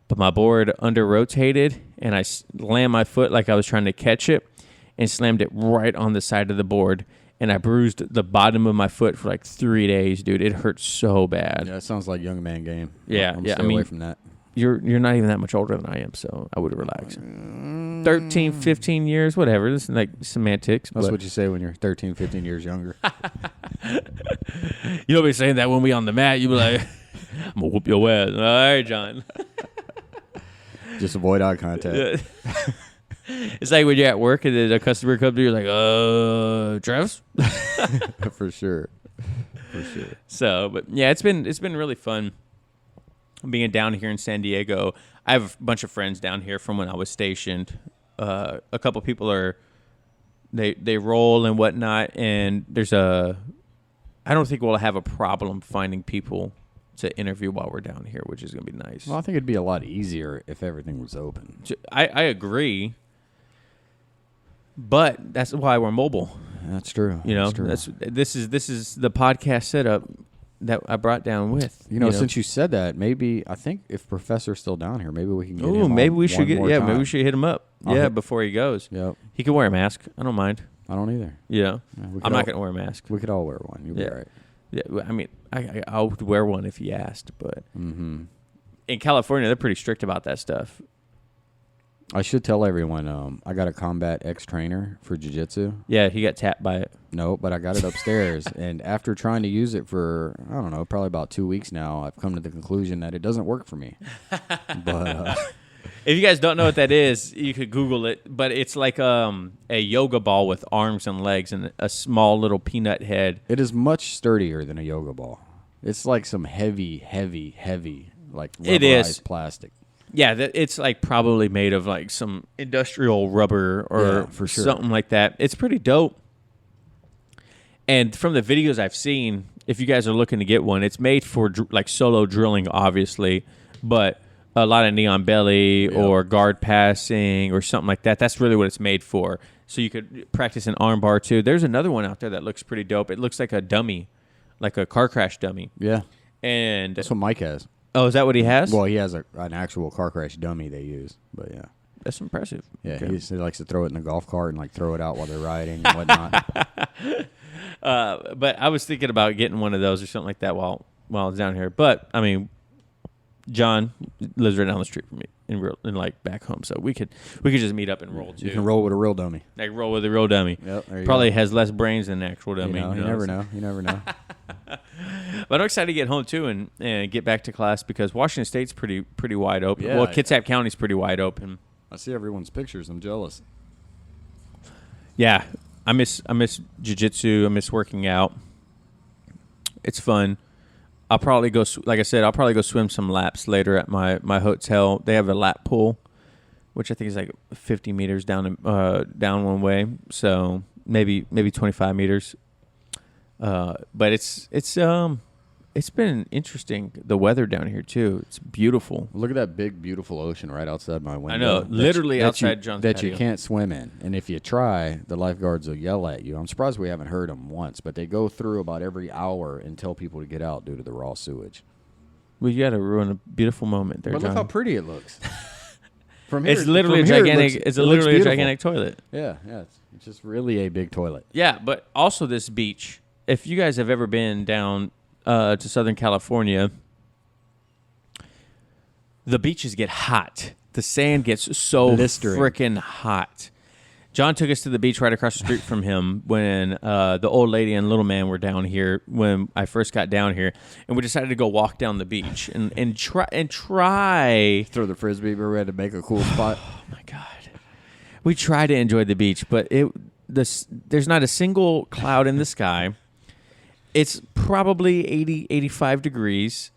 but my board under-rotated, and I slammed my foot like I was trying to catch it and slammed it right on the side of the board. And I bruised the bottom of my foot for like 3 days, dude. It hurt so bad. Yeah, it sounds like young man game. Yeah, Stay away from that. You're not even that much older than I am, so I would relax. 13, 15 years, whatever. This is like semantics. That's what you say when you're 13, 15 years younger. You'll be saying that when we on the mat. You'll be like, I'm going to whoop your ass. All right, John. Just avoid eye contact. It's like when you're at work and then a customer comes to you, you're like, Travis? For sure. So, but yeah, it's been really fun being down here in San Diego. I have a bunch of friends down here from when I was stationed. A couple people they roll and whatnot, and I don't think we'll have a problem finding people to interview while we're down here, which is going to be nice. Well, I think it'd be a lot easier if everything was open. I agree. But that's why we're mobile. That's true. You know, that's true. This is the podcast setup that I brought down with. You know, since you said that, maybe I think if Professor's still down here, maybe we can get him maybe on we maybe we should hit him up. Before he goes. Yep. He can wear a mask. I don't mind. I don't either. Yeah. I'm not going to wear a mask. We could all wear one. You'll be all right. Yeah, I mean, I would wear one if he asked, but in California, they're pretty strict about that stuff. I should tell everyone, I got a Combat X trainer for jiu-jitsu. Yeah, he got tapped by it. No, but I got it upstairs. And after trying to use it for, I don't know, probably about 2 weeks now, I've come to the conclusion that it doesn't work for me. But if you guys don't know what that is, you could Google it. But it's like a yoga ball with arms and legs and a small little peanut head. it is much sturdier than a yoga ball. It's like some heavy, like It is. rubberized plastic. Yeah, it's like probably made of like some industrial rubber or Yeah, for sure. something like that. It's pretty dope. And from the videos I've seen, if you guys are looking to get one, it's made for like solo drilling, obviously, but a lot of knee on belly or guard passing or something like that. That's really what it's made for. So you could practice an arm bar too. There's another one out there that looks pretty dope. It looks like a dummy, like a car crash dummy. Yeah. And That's what Mike has. oh, is that what he has? Well, he has an actual car crash dummy they use. But yeah. That's impressive. Yeah, Okay. he likes to throw it in the golf cart and like throw it out while they're riding and whatnot. But I was thinking about getting one of those or something like that while I was down here. But I mean, John lives right down the street from me in like back home, so we could just meet up and roll too. You can roll with a real dummy. Like roll with a real dummy. Yep, there you Probably go. has less brains than an actual dummy. You never know. You never know. But I'm excited to get home too and get back to class because Washington State's pretty wide open. Yeah, Well, Kitsap County's pretty wide open. I see everyone's pictures. I'm jealous. Yeah, I miss jiu-jitsu. I miss working out. It's fun. I'll probably go, like I said, I'll probably go swim some laps later at my hotel. They have a lap pool, which I think is like 50 meters down one way. So maybe 25 meters. But it's been interesting. The weather down here too. It's beautiful. Look at that big, beautiful ocean right outside my window. I know, literally outside John's that patio. you can't swim in, and if you try, the lifeguards will yell at you. I'm surprised we haven't heard them once, but they go through about every hour and tell people to get out due to the raw sewage. Well, you got to ruin a beautiful moment there, But John. look how pretty it looks. From It's literally a gigantic. It's literally a gigantic toilet. Yeah, it's just really a big toilet. Yeah, but also this beach. If you guys have ever been down to Southern California, the beaches get hot. The sand gets so Blistering. freaking hot. John took us to the beach right across the street from him when the old lady and little man were down here when I first got down here, and we decided to go walk down the beach and try. Throw the frisbee. We're ready to make a cool spot. Oh my God, we try to enjoy the beach, but there's not a single cloud in the sky. It's probably 80, 85 degrees.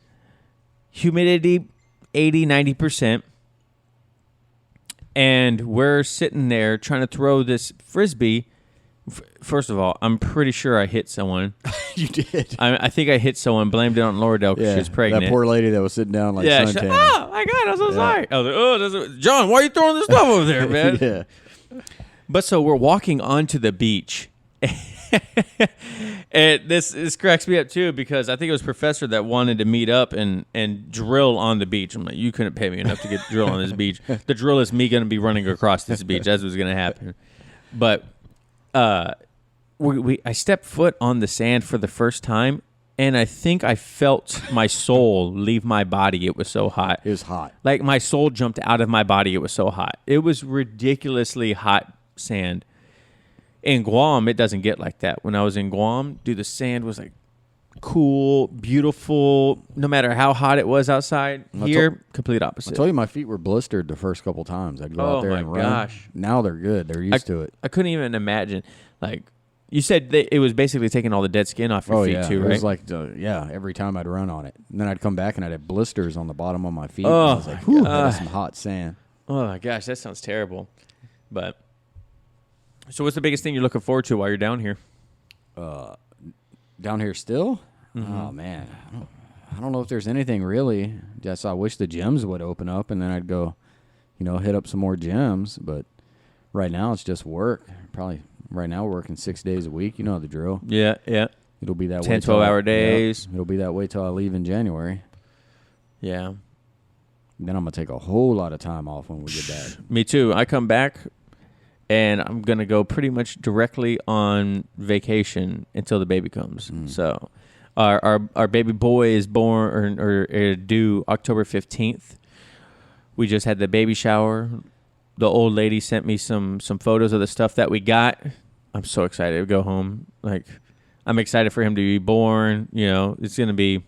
Humidity, 80, 90%. And we're sitting there trying to throw this frisbee. First of all, I'm pretty sure I hit someone. You did. I think I hit someone, blamed it on Lauderdale because she was pregnant. That poor lady that was sitting down like yeah, she's suntan. like, oh, my God, I'm so sorry. I was like, oh, John, why are you throwing this stuff over there, man? Yeah. But so we're walking onto the beach. And this cracks me up too because I think it was Professor that wanted to meet up and drill on the beach. I'm like, you couldn't pay me enough to get drill on this beach. The drill is me going to be running across this beach. That's what's going to happen. But I stepped foot on the sand for the first time, and I think I felt my soul leave my body. It was so hot. It was hot. Like my soul jumped out of my body. It was so hot. It was ridiculously hot sand. In Guam, it doesn't get like that. When I was in Guam, dude, the sand was like cool, beautiful, no matter how hot it was outside. Here, complete opposite. I told you my feet were blistered the first couple times. I'd go out there and run. Gosh. Now they're good. They're used to it. I couldn't even imagine. Like, you said that it was basically taking all the dead skin off your feet too, right? It was like, every time I'd run on it. And then I'd come back and I'd have blisters on the bottom of my feet. Oh, and I was like, whew, that is some hot sand. Oh, my gosh, that sounds terrible. But, so what's the biggest thing you're looking forward to while you're down here? Down here still? Mm-hmm. Oh, man. I don't know if there's anything really. Just I wish the gyms would open up and then I'd go, hit up some more gyms. But right now it's just work. Probably right now we're working 6 days a week. You know the drill. Yeah. It'll be that 10, way. 12-hour days. Yep, it'll be that way till I leave in January. Yeah. Then I'm going to take a whole lot of time off when we get back. Me too. I come back, and I'm going to go pretty much directly on vacation until the baby comes. So our baby boy is born or due October 15th. We just had the baby shower old lady sent me some photos of the stuff that we got. I'm so excited to go home. Like, I'm excited for him to be born. You know, it's gonna be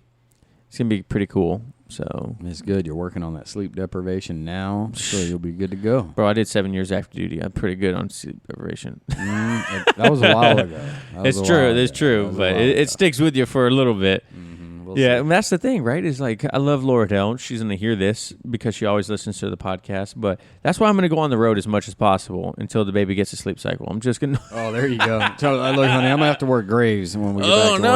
pretty cool. So it's good. You're working on that sleep deprivation now, so you'll be good to go. Bro, I did 7 years active duty. I'm pretty good on sleep deprivation. That was a while ago. It's true, but it sticks with you for a little bit. Yeah, and that's the thing, right? Is like, I love Laura Dell. She's going to hear this because she always listens to the podcast. But that's why I'm going to go on the road as much as possible until the baby gets a sleep cycle. I'm just going to. Oh, there you go. So, look, honey, I'm going to have to work graves when we get back to work.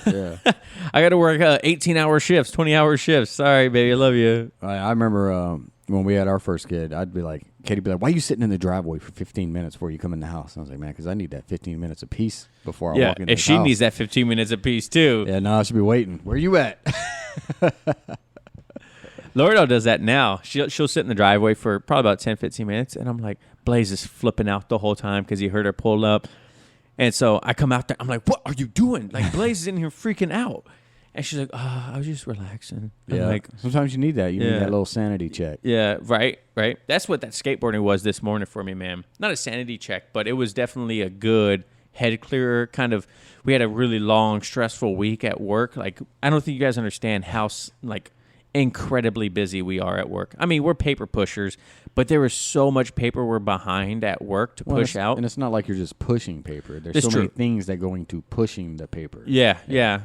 Oh, no. Yeah. I got to work 18-hour shifts, 20-hour shifts. Sorry, baby. I love you. I remember when we had our first kid, I'd be like, Katie'd be like, why are you sitting in the driveway for 15 minutes before you come in the house? And I was like, man, because I need that 15 minutes of peace before I walk in the house. Yeah, and she needs that 15 minutes of peace, too. Yeah, no, I should be waiting. Where you at? Laura does that now. She'll sit in the driveway for probably about 10, 15 minutes, and I'm like, Blaze is flipping out the whole time because he heard her pull up. And so I come out there. I'm like, what are you doing? Like, Blaze is in here freaking out. And she's like, I was just relaxing. Yeah, I'm like, sometimes you need that. You need that little sanity check. Yeah, right. That's what that skateboarding was this morning for me, man. Not a sanity check, but it was definitely a good head clearer kind of. We had a really long, stressful week at work. Like, I don't think you guys understand how, like, incredibly busy we are at work. I mean, we're paper pushers, but there is so much paper we're behind at work to push out. And it's not like you're just pushing paper. There's many things that go into pushing the paper. Yeah.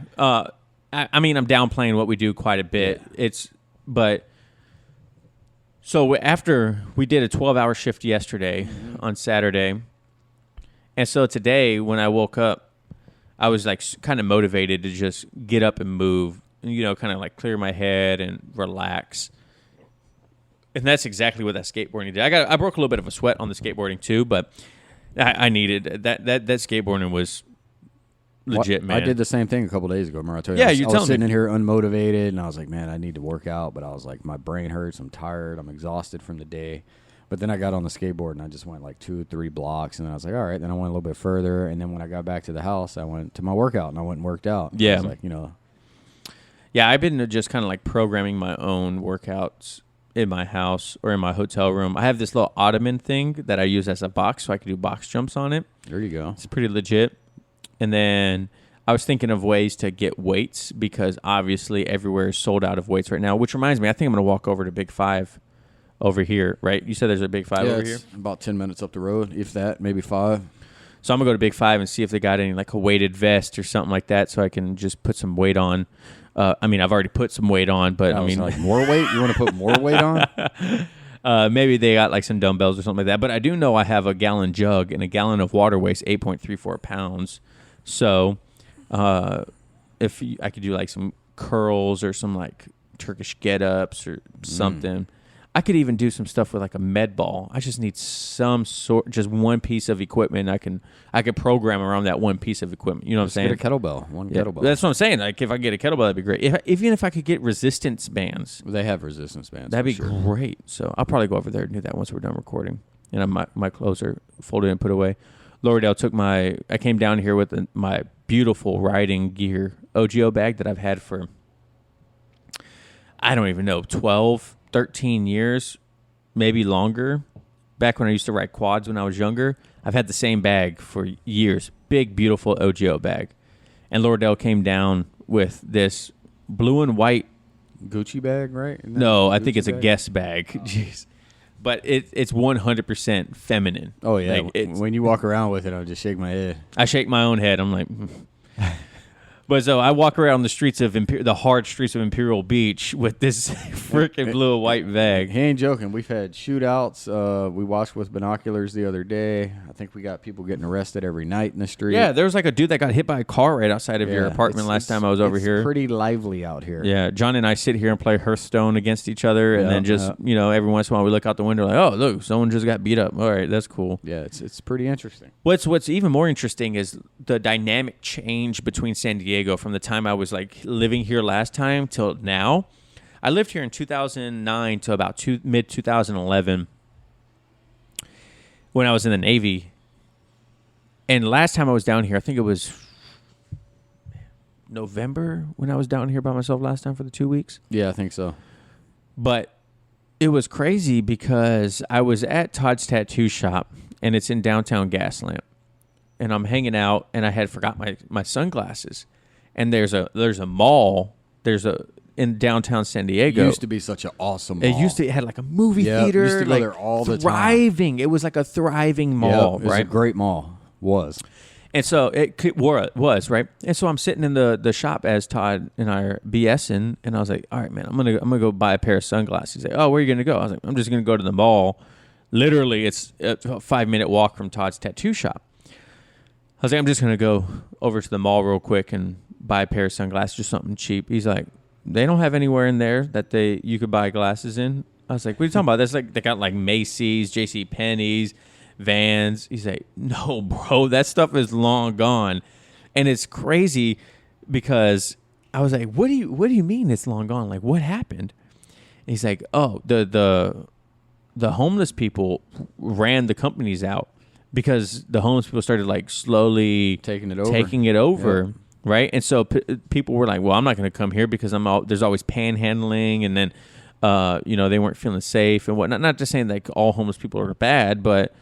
I mean, I'm downplaying what we do quite a bit. Yeah. So after we did a 12-hour shift yesterday on Saturday, and so today when I woke up, I was like kind of motivated to just get up and move, you know, kind of like clear my head and relax. And that's exactly what that skateboarding did. I broke a little bit of a sweat on the skateboarding too, but I needed that skateboarding was legit, man. I did the same thing a couple days ago. Remember I told you? Yeah, I was sitting in here unmotivated, and I was like, man, I need to work out. But I was like, my brain hurts. I'm tired. I'm exhausted from the day. But then I got on the skateboard, and I just went like 2 or 3 blocks, and then I was like, all right. Then I went a little bit further, and then when I got back to the house, I went to my workout, and I went and worked out. Yeah. I was like, you know. Yeah, I've been just kind of like programming my own workouts in my house or in my hotel room. I have this little ottoman thing that I use as a box, so I can do box jumps on it. There you go. It's pretty legit. And then I was thinking of ways to get weights because obviously everywhere is sold out of weights right now, which reminds me, I think I'm going to walk over to Big 5 over here, right? You said there's a Big 5 over here? About 10 minutes up the road, if that, maybe 5. So I'm going to go to Big 5 and see if they got any like a weighted vest or something like that so I can just put some weight on. I mean, I've already put some weight on, but I mean, like more weight? You want to put more weight on? Maybe they got like some dumbbells or something like that. But I do know I have a gallon jug, and a gallon of water weighs 8.34 pounds. So if I could do like some curls or some like Turkish get-ups or something. I could even do some stuff with like a med ball. I just need just one piece of equipment. I could program around that one piece of equipment. You know what I'm saying? Get a kettlebell, kettlebell. That's what I'm saying. Like if I get a kettlebell, that'd be great. Even if I could get resistance bands, they have resistance bands. That'd be great. So I'll probably go over there and do that once we're done recording. And my clothes are folded and put away. Lauderdale I came down here with my beautiful riding gear OGO bag that I've had for I don't even know 12. 13 years, maybe longer. Back when I used to ride quads when I was younger, I've had the same bag for years. Big, beautiful OGO bag. And Lauderdale came down with this blue and white Gucci bag, right? No, I think it's a Guess bag. Oh. Jeez. But it's 100% feminine. Oh, yeah. Like when you walk around with it, I'll just shake my head. I shake my own head. I'm like... But so I walk around the streets of the hard streets of Imperial Beach with this freaking blue and white bag. He ain't joking. We've had shootouts. We watched with binoculars the other day. I think we got people getting arrested every night in the street. Yeah, there was like a dude that got hit by a car right outside of your apartment last time I was over here. It's pretty lively out here. Yeah, John and I sit here and play Hearthstone against each other, and then just every once in a while we look out the window like, oh look, someone just got beat up. All right, that's cool. Yeah, it's pretty interesting. What's even more interesting is the dynamic change between San Diego from the time I was like living here last time till now. I lived here in 2009 to about mid 2011 when I was in the Navy. And last time I was down here, I think it was November when I was down here by myself last time for the 2 weeks. Yeah, I think so. But It was crazy because I was at Todd's tattoo shop, and it's in downtown Gaslamp, and I'm hanging out, and I had forgot my sunglasses, and there's a mall in downtown San Diego. It used to be such an awesome mall. It had like a movie theater. Used to go there all the time. Thriving. It was like a thriving mall, it was right? a great mall. Was. And so it was, right? And so I'm sitting in the shop as Todd and I are BSing, and I was like, all right, man, I'm gonna go buy a pair of sunglasses. He's like, oh, where are you gonna go? I was like, I'm just gonna go to the mall. Literally, it's a 5-minute walk from Todd's tattoo shop. I was like, I'm just gonna go over to the mall real quick and buy a pair of sunglasses, just something cheap. He's like, they don't have anywhere in there that you could buy glasses in. I was like, what are you talking about? That's like they got like Macy's, J.C. Penney's, Vans. He's like, no, bro, that stuff is long gone. And it's crazy because I was like, what do you mean it's long gone? Like, what happened? And he's like, oh, the homeless people ran the companies out because the homeless people started like slowly taking it over. Yep. Right. And so people were like, well, I'm not going to come here because there's always panhandling. And then, they weren't feeling safe and whatnot. Not just saying like all homeless people are bad, but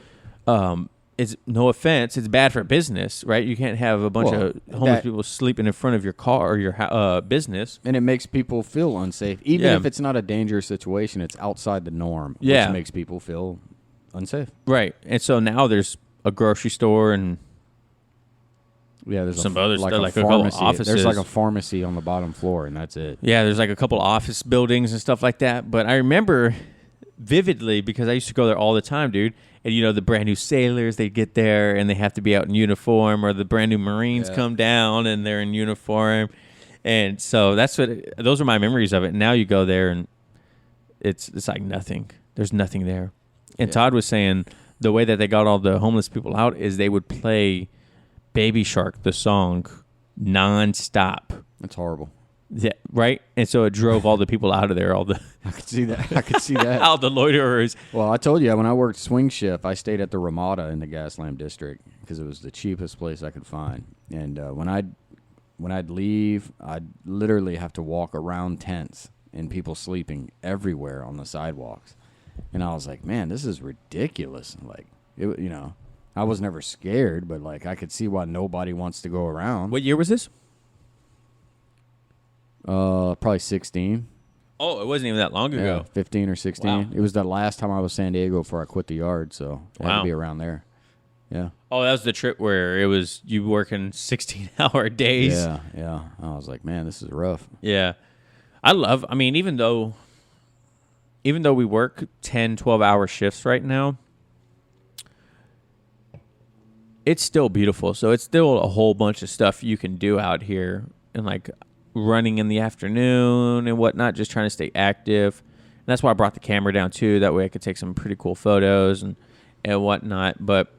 it's no offense. It's bad for business, right? You can't have a bunch of homeless people sleeping in front of your car or your business. And it makes people feel unsafe. Even if it's not a dangerous situation, it's outside the norm, which makes people feel unsafe. Right. And so now there's a grocery store and there's some other like stuff, a like pharmacy. a couple offices. There's like a pharmacy on the bottom floor, and that's it. Yeah, there's like a couple office buildings and stuff like that. But I remember vividly because I used to go there all the time, dude. And, the brand new sailors, they get there and they have to be out in uniform, or the brand new Marines come down and they're in uniform. And so those are my memories of it. And now you go there and it's like nothing. There's nothing there. And Todd was saying the way that they got all the homeless people out is they would play Baby Shark, the song, nonstop. That's horrible. Yeah, right? And so it drove all the people out of there, I could see that. all the loiterers. Well, I told you, when I worked swing shift, I stayed at the Ramada in the Gaslamp district because it was the cheapest place I could find. And when I'd leave, I'd literally have to walk around tents and people sleeping everywhere on the sidewalks. And I was like, man, this is ridiculous. Like, I was never scared, but like I could see why nobody wants to go around. What year was this? Probably 16. Oh, it wasn't even that long ago. 15 or 16. Wow. It was the last time I was in San Diego before I quit the yard, so it had to be around there. Yeah. Oh, that was the trip where it was you working 16-hour days. Yeah. I was like, man, this is rough. Yeah. Even though we work 10, 12-hour shifts right now, it's still beautiful. So it's still a whole bunch of stuff you can do out here, and like running in the afternoon and whatnot, just trying to stay active. And that's why I brought the camera down too. That way I could take some pretty cool photos and whatnot. But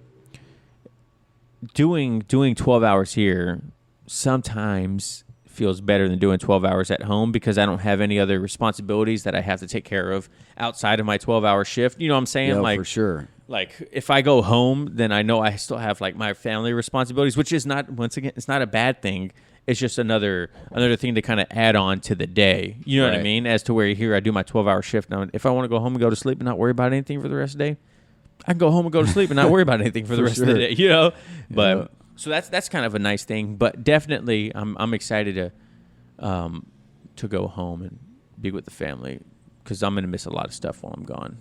doing 12 hours here sometimes feels better than doing 12 hours at home because I don't have any other responsibilities that I have to take care of outside of my 12-hour shift. You know what I'm saying? Yeah, for sure. Like if I go home, then I know I still have like my family responsibilities, which is not, once again, it's not a bad thing. It's just another thing to kind of add on to the day. You know what I mean? As to where here I do my 12-hour shift. Now, if I want to go home and go to sleep and not worry about anything for the rest of the day, I can go home and go to sleep and not worry about anything for the rest of the day. But so that's kind of a nice thing. But definitely, I'm excited to go home and be with the family because I'm gonna miss a lot of stuff while I'm gone.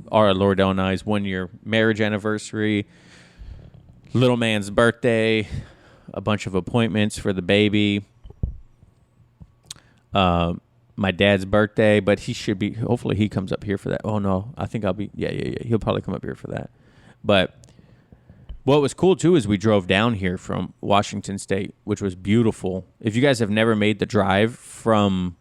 Our Lordell and I's 1-year marriage anniversary, little man's birthday, a bunch of appointments for the baby, my dad's birthday, but he should be, hopefully he comes up here for that. Oh no, I think I'll be, yeah. He'll probably come up here for that. But what was cool too is we drove down here from Washington State, which was beautiful. If you guys have never made the drive from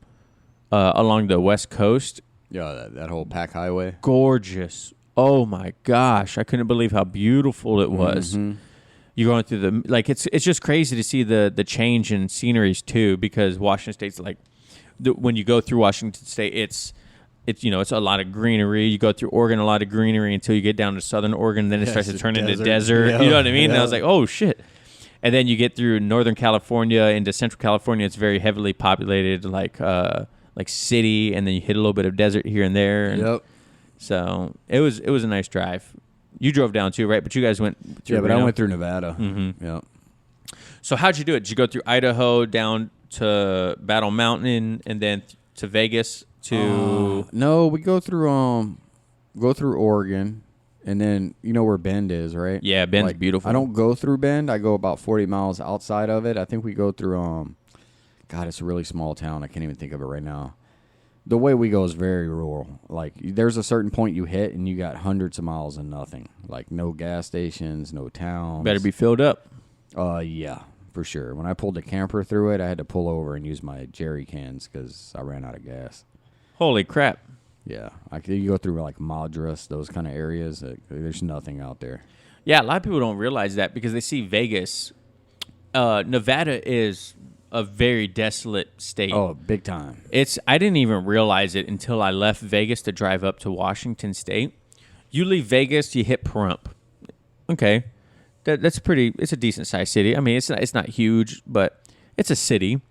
along the West Coast. Yeah, that whole pack highway. Gorgeous. Oh my gosh. I couldn't believe how beautiful it was. Mm-hmm. You're going through the, like, it's just crazy to see the change in sceneries too, because Washington State's like, when you go through Washington State, it's a lot of greenery. You go through Oregon, a lot of greenery until you get down to Southern Oregon, then it starts to turn into desert. Yeah. You know what I mean? Yeah. And I was like, oh shit. And then you get through Northern California into Central California. It's very heavily populated, like like city, and then you hit a little bit of desert here and there. And Yep. So it was a nice drive. You drove down too, right? But you guys went through. Yeah, but Reno. I went through Nevada. Mm-hmm. Yep. So how'd you do it? Did you go through Idaho down to Battle Mountain and then to Vegas to? No, we go through Oregon, and then you know where Bend is, right? Yeah, Bend's beautiful. I don't go through Bend. I go about 40 miles outside of it. I think we go through God, it's a really small town. I can't even think of it right now. The way we go is very rural. Like, there's a certain point you hit, and you got hundreds of miles and nothing. Like, no gas stations, no towns. Better be filled up. Yeah, for sure. When I pulled the camper through it, I had to pull over and use my jerry cans because I ran out of gas. Holy crap. Yeah. You go through, like, Madras, those kind of areas. There's nothing out there. Yeah, a lot of people don't realize that because they see Vegas. Nevada is a very desolate state. Oh, big time. I didn't even realize it until I left Vegas to drive up to Washington State. You leave Vegas, you hit Pahrump. Okay. That's pretty. It's a decent sized city. I mean, it's not huge, but it's a city.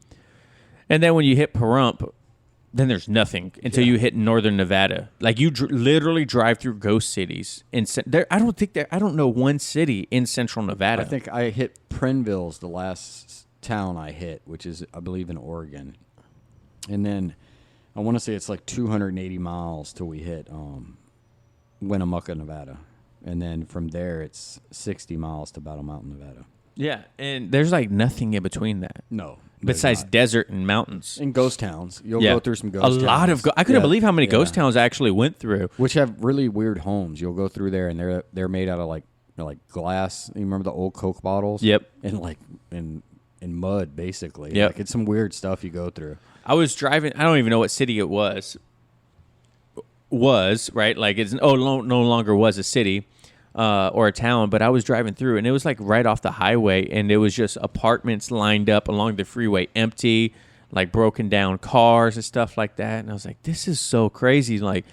And then when you hit Pahrump, then there's nothing until you hit northern Nevada. Like you literally drive through ghost cities. I don't know one city in central Nevada. I think I hit Prineville's the last town I hit, which is, I believe, in Oregon. And then I want to say it's like 280 miles till we hit Winnemucca, Nevada. And then from there, it's 60 miles to Battle Mountain, Nevada. Yeah, and there's like nothing in between that. No. Besides desert and mountains. And ghost towns. You'll go through some ghost towns. A lot of I couldn't believe how many ghost towns I actually went through. Which have really weird homes. You'll go through there, and they're made out of like glass. You remember the old Coke bottles? Yep. And like in mud, basically. Yep. Like, it's some weird stuff you go through. I was driving. I don't even know what city it was. Right? Like it's no longer was a city or a town, but I was driving through, and it was like right off the highway, and it was just apartments lined up along the freeway, empty, like broken down cars and stuff like that. And I was like, this is so crazy. Like,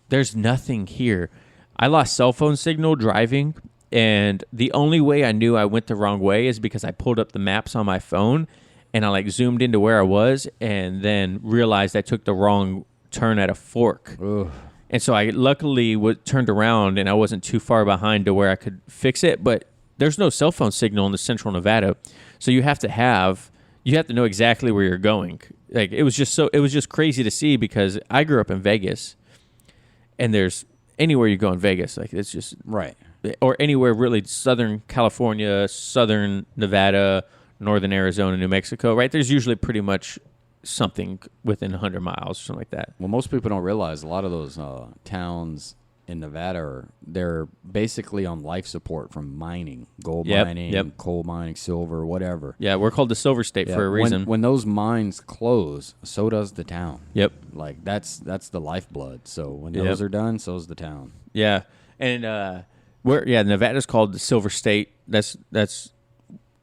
there's nothing here. I lost cell phone signal driving. And the only way I knew I went the wrong way is because I pulled up the maps on my phone and I like zoomed into where I was and then realized I took the wrong turn at a fork. Ugh. And so I luckily turned around and I wasn't too far behind to where I could fix it. But there's no cell phone signal in the central Nevada. So you have to know exactly where you're going. Like it was just crazy to see because I grew up in Vegas and there's anywhere you go in Vegas, like it's just right. Or anywhere really, Southern California, Southern Nevada, Northern Arizona, New Mexico, right? There's usually pretty much something within 100 miles or something like that. Well, most people don't realize a lot of those towns in Nevada they're basically on life support from mining, gold mining, coal mining, silver, whatever. Yeah, we're called the Silver State for a reason. When those mines close, so does the town. Yep. Like that's the lifeblood. So when those are done, so's the town. Yeah. And Nevada's called the Silver State. That's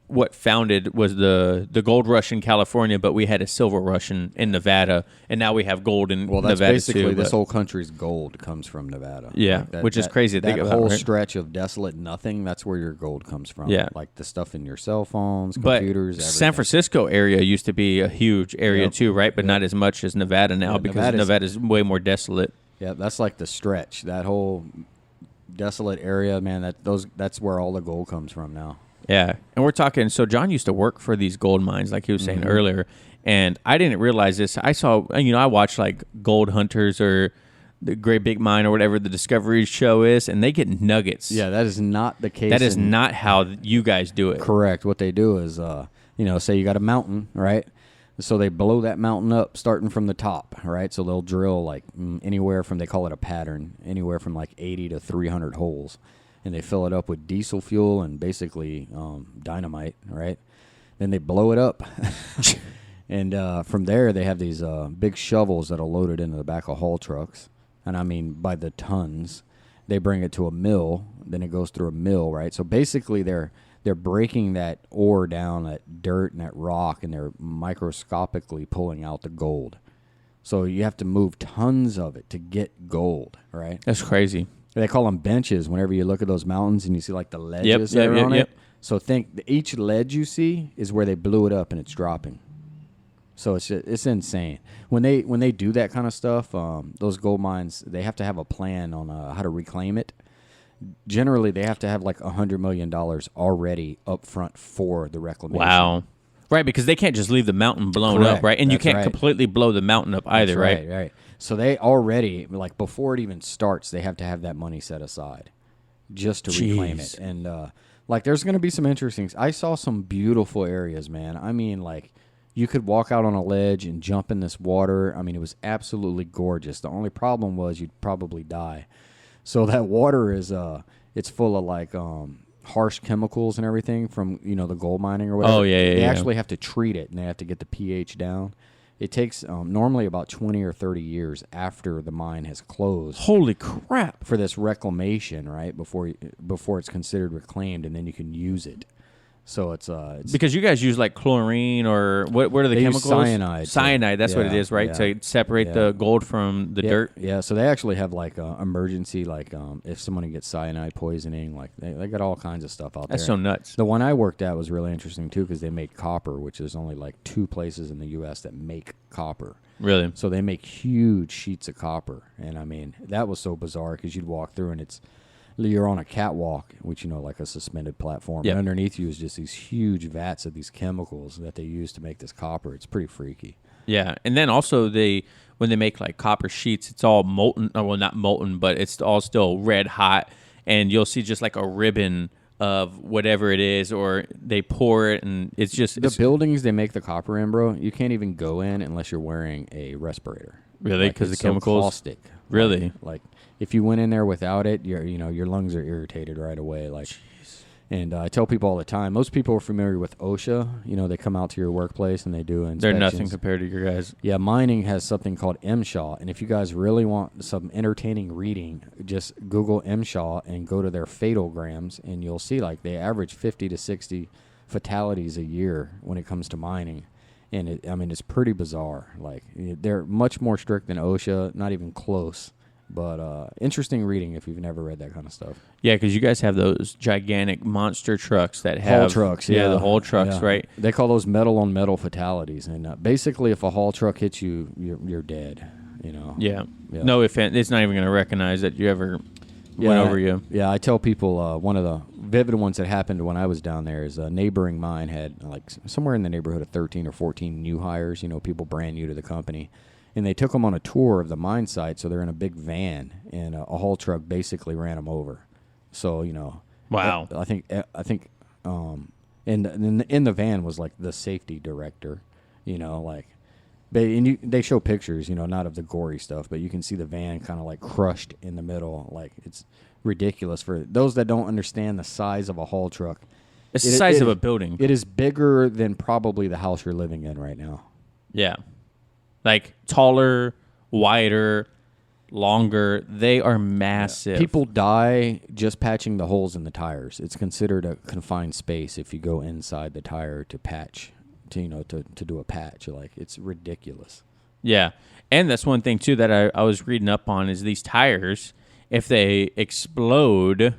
what founded was the gold rush in California, but we had a silver rush in Nevada, and now we have gold in Nevada too. Well, that's basically this whole country's gold comes from Nevada. Yeah, like which is crazy to think about. That whole right? stretch of desolate nothing, that's where your gold comes from. Yeah. Like the stuff in your cell phones, but computers, everything. San Francisco area used to be a huge area too, right? But not as much as Nevada now because Nevada's way more desolate. Yeah, that's like the stretch. That whole desolate area, man, that's where all the gold comes from now. Yeah, and we're talking, so John used to work for these gold mines, like he was saying earlier, and I didn't realize this. I saw, I watched like Gold Hunters or the Great Big Mine or whatever the Discovery show is, and they get nuggets. Yeah, that is not the case. That is not how you guys do it. Correct. What they do is, say you got a mountain, right? So they blow that mountain up starting from the top, right? So they'll drill like anywhere from, they call it a pattern, anywhere from like 80 to 300 holes. And they fill it up with diesel fuel and basically dynamite, right? Then they blow it up. And from there, they have these big shovels that are loaded into the back of haul trucks. And I mean, by the tons. They bring it to a mill. Then it goes through a mill, right? So basically, they're breaking that ore down, that dirt and that rock, and they're microscopically pulling out the gold. So you have to move tons of it to get gold, right? That's crazy. They call them benches whenever you look at those mountains and you see like the ledges that are on it. So think each ledge you see is where they blew it up and it's dropping. So it's insane when they do that kind of stuff. Those gold mines, they have to have a plan on how to reclaim it. Generally, they have to have like $100 million already up front for the reclamation. Wow. Right, because they can't just leave the mountain blown Correct. up, right? And you That's can't right. completely blow the mountain up either, That's right? Right. So they already, like before it even starts, they have to have that money set aside just to reclaim it. And like there's going to be some interesting. I saw some beautiful areas, man. I mean, like you could walk out on a ledge and jump in this water. I mean, it was absolutely gorgeous. The only problem was you'd probably die. So that water is it's full of like harsh chemicals and everything from the gold mining or whatever. Oh yeah. They actually have to treat it and they have to get the pH down. It takes normally about 20 or 30 years after the mine has closed. Holy crap! For this reclamation, right before it's considered reclaimed, and then you can use it. So it's because you guys use like chlorine or what are the they chemicals? Use cyanide. Cyanide, that's what it is, right? Yeah. To separate the gold from the dirt. Yeah, so they actually have like emergency, like if someone gets cyanide poisoning, like they got all kinds of stuff out there. That's so nuts. The one I worked at was really interesting too because they make copper, which is only like 2 places in the U.S. that make copper. Really? So they make huge sheets of copper, and I mean that was so bizarre because you'd walk through and you're on a catwalk, which like a suspended platform. Yep. And underneath you is just these huge vats of these chemicals that they use to make this copper. It's pretty freaky. Yeah, and then also when they make like copper sheets, it's all molten. Well, not molten, but it's all still red hot, and you'll see just like a ribbon of whatever it is, or they pour it, and it's just the buildings they make the copper in, bro. You can't even go in unless you're wearing a respirator. Really, because the chemicals. Caustic. Really, like if you went in there without it, your lungs are irritated right away. Like. Jeez. And I tell people all the time, most people are familiar with OSHA. They come out to your workplace and they do inspections. They're nothing compared to your guys. Yeah, mining has something called MSHA. And if you guys really want some entertaining reading, just Google MSHA and go to their fatalgrams, and you'll see like they average 50 to 60 fatalities a year when it comes to mining. And it's pretty bizarre. Like they're much more strict than OSHA, not even close. But interesting reading if you've never read that kind of stuff. Yeah, because you guys have those gigantic monster trucks that have haul trucks. Yeah, the haul trucks, right? They call those metal on metal fatalities, and basically, if a haul truck hits you, you're dead. Yeah. No offense, it's not even going to recognize that you ever went over you. Yeah, I tell people one of the vivid ones that happened when I was down there is a neighboring mine had like somewhere in the neighborhood of 13 or 14 new hires. People brand new to the company. And they took them on a tour of the mine site, so they're in a big van, and a haul truck basically ran them over. So wow. I think in the van was like the safety director, they show pictures, not of the gory stuff, but you can see the van kind of like crushed in the middle, like it's ridiculous for those that don't understand the size of a haul truck. It's the size of a building. It is bigger than probably the house you're living in right now. Yeah. Like taller, wider, longer. They are massive. Yeah. People die just patching the holes in the tires. It's considered a confined space if you go inside the tire to patch, to do a patch. Like it's ridiculous. Yeah, and that's one thing too that I was reading up on is these tires. If they explode,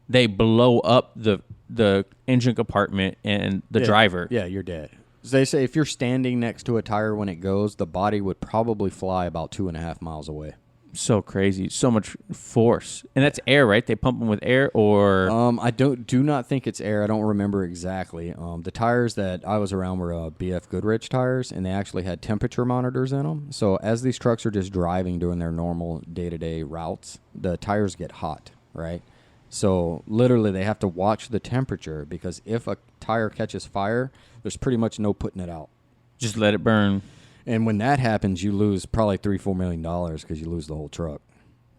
they blow up the engine compartment and the driver. Yeah, you're dead. They say if you're standing next to a tire when it goes, the body would probably fly about 2.5 miles away. So crazy, so much force, and that's air, right? They pump them with air, or I do not think it's air. I don't remember exactly. The tires that I was around were BF Goodrich tires, and they actually had temperature monitors in them. So as these trucks are just driving doing their normal day-to-day routes, the tires get hot, right? So literally they have to watch the temperature because if a tire catches fire, there's pretty much no putting it out. Just let it burn. And when that happens, you lose probably $3-4 million because you lose the whole truck.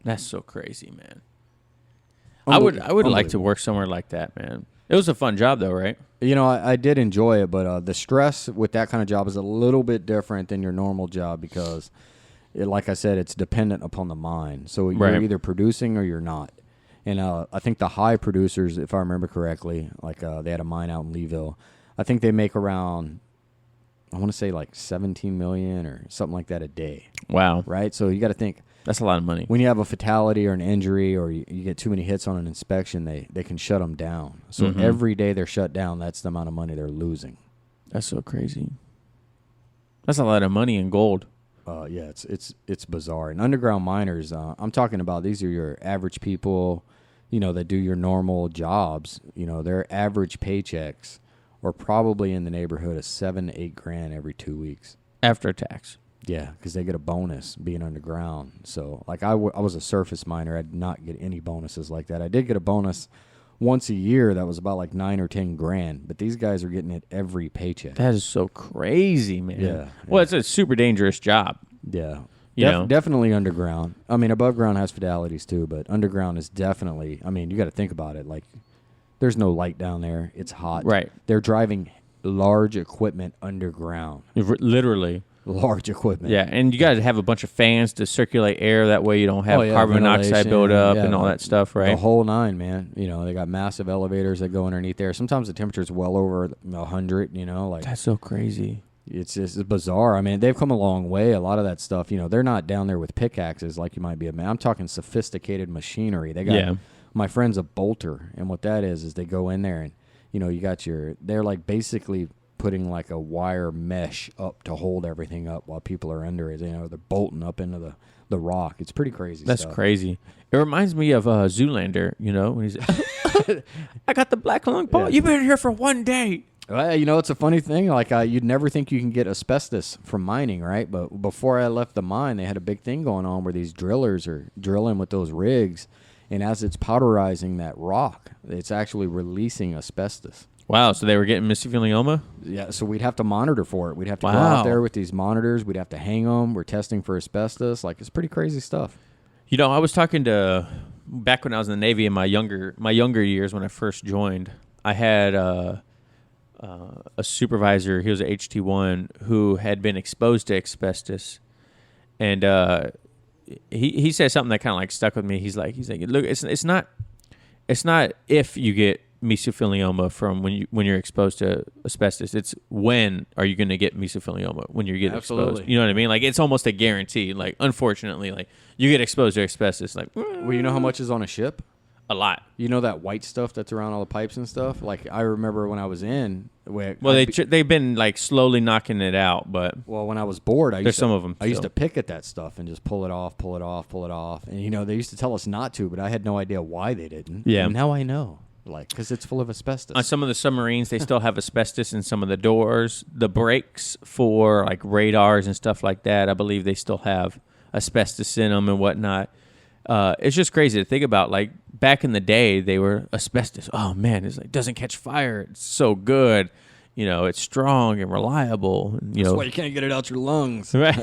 That's so crazy, man. I would like to work somewhere like that, man. It was a fun job, though, right? I did enjoy it, but the stress with that kind of job is a little bit different than your normal job because, like I said, it's dependent upon the mine. So you're either producing or you're not. And I think the high producers, if I remember correctly, like they had a mine out in Leeville, I think they make around, I want to say like 17 million or something like that a day. Wow. Right? So you got to think. That's a lot of money. When you have a fatality or an injury or you get too many hits on an inspection, they can shut them down. So every day they're shut down, that's the amount of money they're losing. That's so crazy. That's a lot of money in gold. Yeah, it's bizarre. And underground miners, I'm talking about, these are your average people, that do your normal jobs. Their average paychecks are probably in the neighborhood of $7 to $8 grand every 2 weeks After tax. Yeah, because they get a bonus being underground. So, like, I was a surface miner. I did not get any bonuses like that. I did get a bonus once a year that was about like 9 or 10 grand, but these guys are getting it every paycheck. That is so crazy, man. Yeah. Well, it's a super dangerous job. Yeah. You know? Definitely underground. I mean, above ground has fatalities too, but underground is definitely, I mean, you got to think about it. Like, there's no light down there. It's hot. Right. They're driving large equipment underground. Literally. Large equipment. Yeah, and you got to have a bunch of fans to circulate air. That way you don't have carbon monoxide buildup and all that stuff, right? The whole nine, man. They got massive elevators that go underneath there. Sometimes the temperature's well over 100, like. That's so crazy. It's just bizarre. I mean, they've come a long way. A lot of that stuff, they're not down there with pickaxes like you might be. I'm talking sophisticated machinery. They got, my friend's a bolter, and what that is they go in there and, you got they're like basically putting like a wire mesh up to hold everything up while people are under it. They're bolting up into the rock. It's pretty crazy. That's crazy. It reminds me of Zoolander, when he's I got the black lung ball. You've been here for one day. Well, it's a funny thing. Like, you'd never think you can get asbestos from mining, right? But before I left the mine, they had a big thing going on where these drillers are drilling with those rigs, and as it's powderizing that rock, it's actually releasing asbestos. Wow, so they were getting mesothelioma? Yeah, so we'd have to monitor for it. We'd have to go out there with these monitors. We'd have to hang them. We're testing for asbestos. Like, it's pretty crazy stuff. I was talking to, back when I was in the Navy in my younger years when I first joined, I had a supervisor. He was an HT1 who had been exposed to asbestos, and he said something that kind of like stuck with me. He's like, look, it's not if you get mesothelioma from when you're exposed to asbestos. It's when are you going to get mesothelioma when you get exposed. You know what I mean? Like, it's almost a guarantee. Like, unfortunately, like, you get exposed to asbestos. Like, well, you know how much is on a ship? A lot. You know that white stuff that's around all the pipes and stuff? Like, I remember when I was in... Well, they've been, like, slowly knocking it out, but... Well, when I was bored, I used to pick at that stuff and just pull it off. And, they used to tell us not to, but I had no idea why they didn't. Yeah. And now I know. Like, because it's full of asbestos. On some of the submarines, they still have asbestos in some of the doors. The brakes for, like, radars and stuff like that, I believe they still have asbestos in them and whatnot. It's just crazy to think about. Like, back in the day, they were asbestos. Oh man, it's like doesn't catch fire. It's so good. It's strong and reliable. That's why you can't get it out your lungs. Right.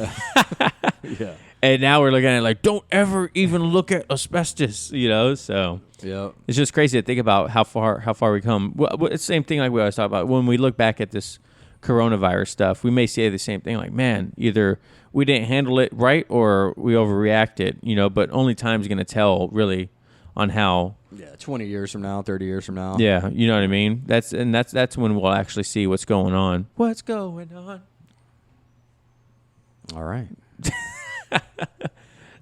Yeah. And now we're looking at it like, don't ever even look at asbestos. So yeah, it's just crazy to think about how far we come. Well, it's the same thing like we always talk about when we look back at this coronavirus stuff. We may say the same thing, like, man, either we didn't handle it right or we overreacted, but only time's going to tell really on how. Yeah, 20 years from now, 30 years from now. Yeah, you know what I mean? That's when we'll actually see what's going on. What's going on? All right.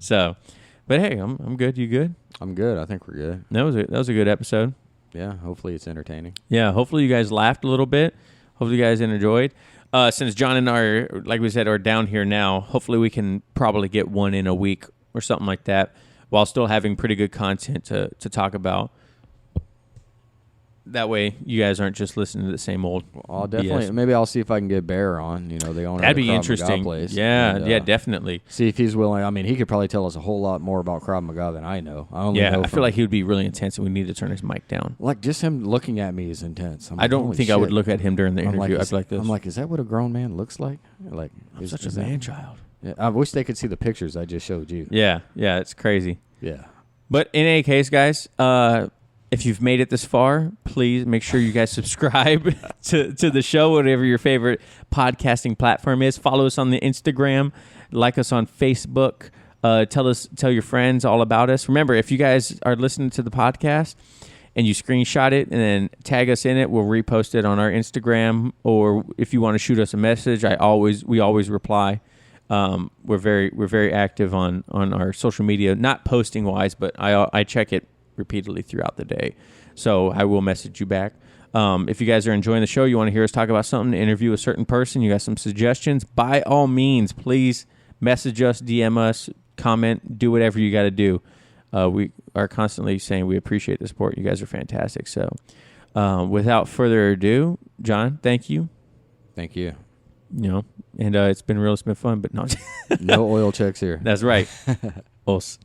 So, but hey, I'm good. You good? I'm good. I think we're good. That was a good episode. Yeah, hopefully it's entertaining. Yeah, hopefully you guys laughed a little bit. Hopefully you guys enjoyed. Since John and I are, like we said, are down here now, hopefully we can probably get one in a week or something like that while still having pretty good content to talk about. That way you guys aren't just listening to the same old I'll definitely, BS. Maybe I'll see if I can get Bear on, the owner That'd of the be Krav interesting. Maga place. Yeah, And, definitely. See if he's willing. I mean, he could probably tell us a whole lot more about Krav Maga than I know. I feel like he would be really intense and we need to turn his mic down. Like, just him looking at me is intense. I don't think I would look at him during the interview. I'd be like this. I'm like, is that what a grown man looks like? Like, I'm such a man-child. Yeah, I wish they could see the pictures I just showed you. Yeah, it's crazy. Yeah. But in any case, guys, if you've made it this far, please make sure you guys subscribe to the show, whatever your favorite podcasting platform is. Follow us on the Instagram, like us on Facebook. Tell your friends all about us. Remember, if you guys are listening to the podcast and you screenshot it and then tag us in it, we'll repost it on our Instagram. Or if you want to shoot us a message, we always reply. We're very active on our social media, not posting wise, but I check it repeatedly throughout the day, so I will message you back. If you guys are enjoying the show, you want to hear us talk about something, interview a certain person, you got some suggestions, by all means, please message us, DM us, comment, do whatever you got to do. We are constantly saying we appreciate the support. You guys are fantastic. So without further ado, John, thank you. Thank you. And it's been fun, but no. No oil checks here. That's right. Os.